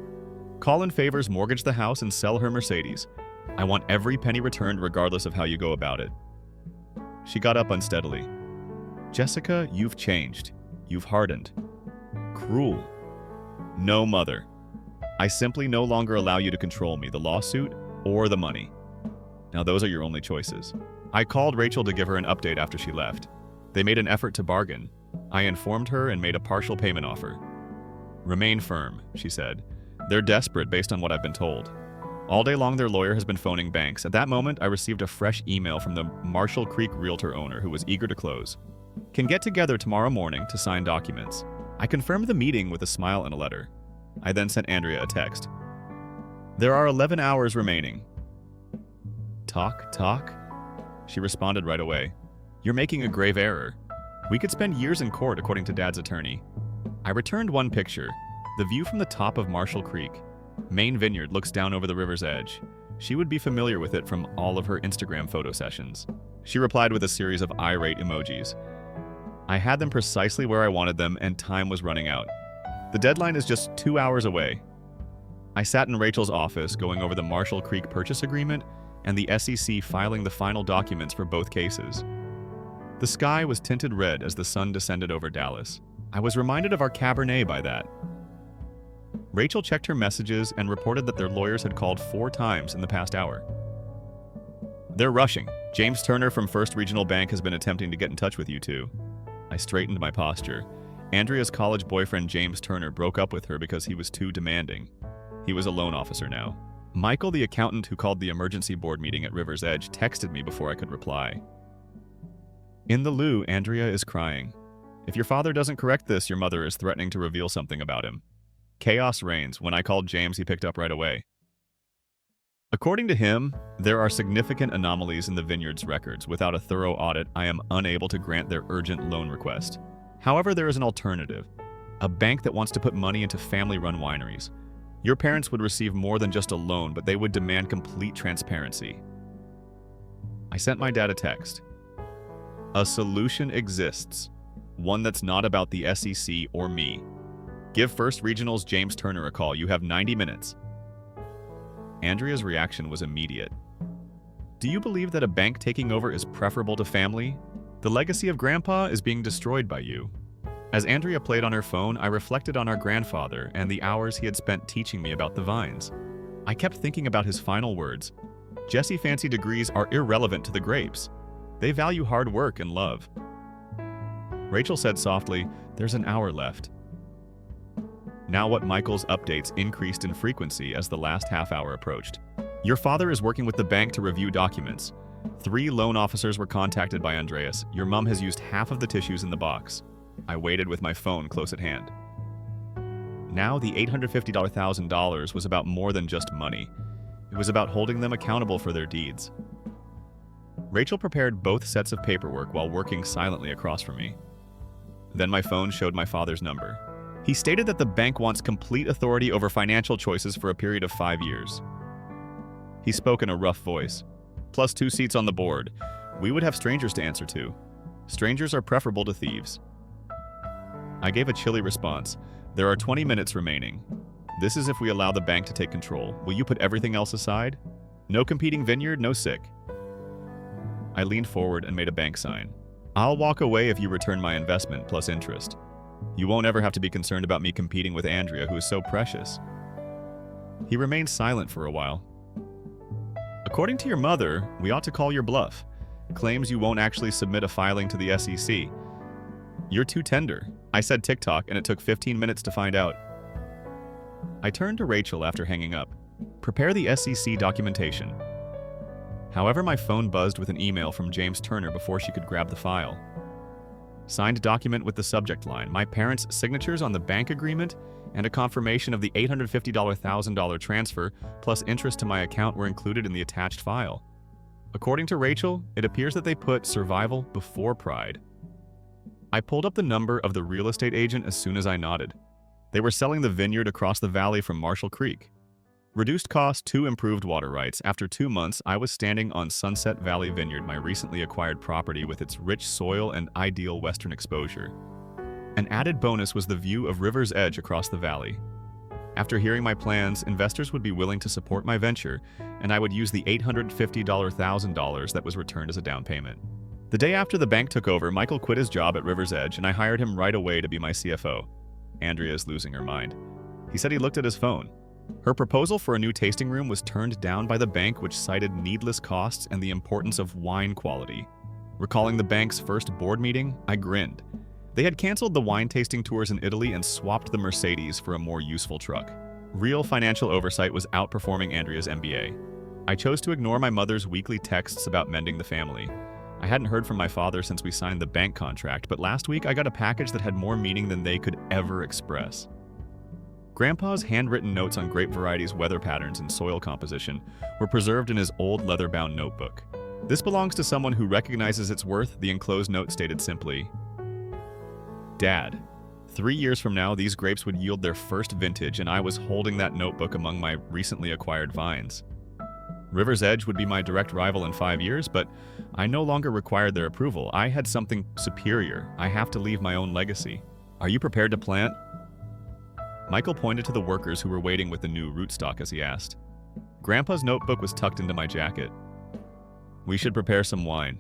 Call in favors, mortgage the house, and sell her Mercedes. I want every penny returned regardless of how you go about it. She got up unsteadily. "Jessica, you've changed. You've hardened. Cruel. No, Mother. I simply no longer allow you to control me, the lawsuit or the money. Now those are your only choices." I called Rachel to give her an update after she left. They made an effort to bargain. I informed her and made a partial payment offer. "Remain firm," she said. "They're desperate based on what I've been told." All day long, their lawyer has been phoning banks. At that moment, I received a fresh email from the Marshall Creek realtor owner who was eager to close. "Can get together tomorrow morning to sign documents." I confirmed the meeting with a smile and a letter. I then sent Andrea a text. "There are 11 hours remaining." Talk? She responded right away. "You're making a grave error. We could spend years in court, according to Dad's attorney." I returned one picture. The view from the top of Marshall Creek. Main Vineyard looks down over the river's edge. She would be familiar with it from all of her Instagram photo sessions. She replied with a series of irate emojis. I had them precisely where I wanted them, and time was running out. The deadline is just 2 hours away. I sat in Rachel's office going over the Marshall Creek purchase agreement and the SEC filing the final documents for both cases. The sky was tinted red as the sun descended over Dallas. I was reminded of our Cabernet by that. Rachel checked her messages and reported that their lawyers had called 4 times in the past hour. "They're rushing. James Turner from First Regional Bank has been attempting to get in touch with you two." I straightened my posture. Andrea's college boyfriend James Turner broke up with her because he was too demanding. He was a loan officer now. Michael, the accountant who called the emergency board meeting at River's Edge, texted me before I could reply. In the loo, Andrea is crying. If your father doesn't correct this, your mother is threatening to reveal something about him. Chaos reigns. When I called James, he picked up right away. According to him, there are significant anomalies in the vineyard's records. Without a thorough audit, I am unable to grant their urgent loan request. However, there is an alternative. A bank that wants to put money into family-run wineries. Your parents would receive more than just a loan, but they would demand complete transparency. I sent my dad a text. A solution exists. One that's not about the SEC or me. Give First Regional's James Turner a call. You have 90 minutes. Andrea's reaction was immediate. Do you believe that a bank taking over is preferable to family? The legacy of Grandpa is being destroyed by you. As Andrea played on her phone, I reflected on our grandfather and the hours he had spent teaching me about the vines. I kept thinking about his final words. Jesse fancy degrees are irrelevant to the grapes. They value hard work and love. Rachel said softly, "There's an hour left." Now what Michael's updates increased in frequency as the last half hour approached. Your father is working with the bank to review documents. 3 loan officers were contacted by Andreas. Your mom has used half of the tissues in the box. I waited with my phone close at hand. Now the $850,000 was about more than just money. It was about holding them accountable for their deeds. Rachel prepared both sets of paperwork while working silently across from me. Then my phone showed my father's number. He stated that the bank wants complete authority over financial choices for a period of 5 years. He spoke in a rough voice. Plus 2 seats on the board. We would have strangers to answer to. Strangers are preferable to thieves. I gave a chilly response. There are 20 minutes remaining. This is if we allow the bank to take control. Will you put everything else aside? No competing vineyard, no sick. I leaned forward and made a bank sign. I'll walk away if you return my investment plus interest. You won't ever have to be concerned about me competing with Andrea, who is so precious. He remained silent for a while. According to your mother, we ought to call your bluff. Claims you won't actually submit a filing to the SEC. You're too tender. I said TikTok, and it took 15 minutes to find out. I turned to Rachel after hanging up. Prepare the SEC documentation. However, my phone buzzed with an email from James Turner before she could grab the file. Signed document with the subject line, my parents' signatures on the bank agreement, and a confirmation of the $850,000 transfer plus interest to my account were included in the attached file. According to Rachel, it appears that they put survival before pride. I pulled up the number of the real estate agent as soon as I nodded. They were selling the vineyard across the valley from Marshall Creek. Reduced cost, 2 improved water rights. After 2 months, I was standing on Sunset Valley Vineyard, my recently acquired property with its rich soil and ideal western exposure. An added bonus was the view of River's Edge across the valley. After hearing my plans, investors would be willing to support my venture, and I would use the $850,000 that was returned as a down payment. The day after the bank took over, Michael quit his job at River's Edge, and I hired him right away to be my CFO. Andrea is losing her mind. He said he looked at his phone. Her proposal for a new tasting room was turned down by the bank, which cited needless costs and the importance of wine quality. Recalling the bank's first board meeting, I grinned. They had canceled the wine tasting tours in Italy and swapped the Mercedes for a more useful truck. Real financial oversight was outperforming Andrea's MBA. I chose to ignore my mother's weekly texts about mending the family. I hadn't heard from my father since we signed the bank contract, but last week I got a package that had more meaning than they could ever express. Grandpa's handwritten notes on grape varieties, weather patterns, and soil composition were preserved in his old leather-bound notebook. This belongs to someone who recognizes its worth, the enclosed note stated simply. Dad, 3 years from now, these grapes would yield their first vintage, and I was holding that notebook among my recently acquired vines. River's Edge would be my direct rival in 5 years, but I no longer required their approval. I had something superior. I have to leave my own legacy. Are you prepared to plant? Michael pointed to the workers who were waiting with the new rootstock as he asked. Grandpa's notebook was tucked into my jacket. We should prepare some wine.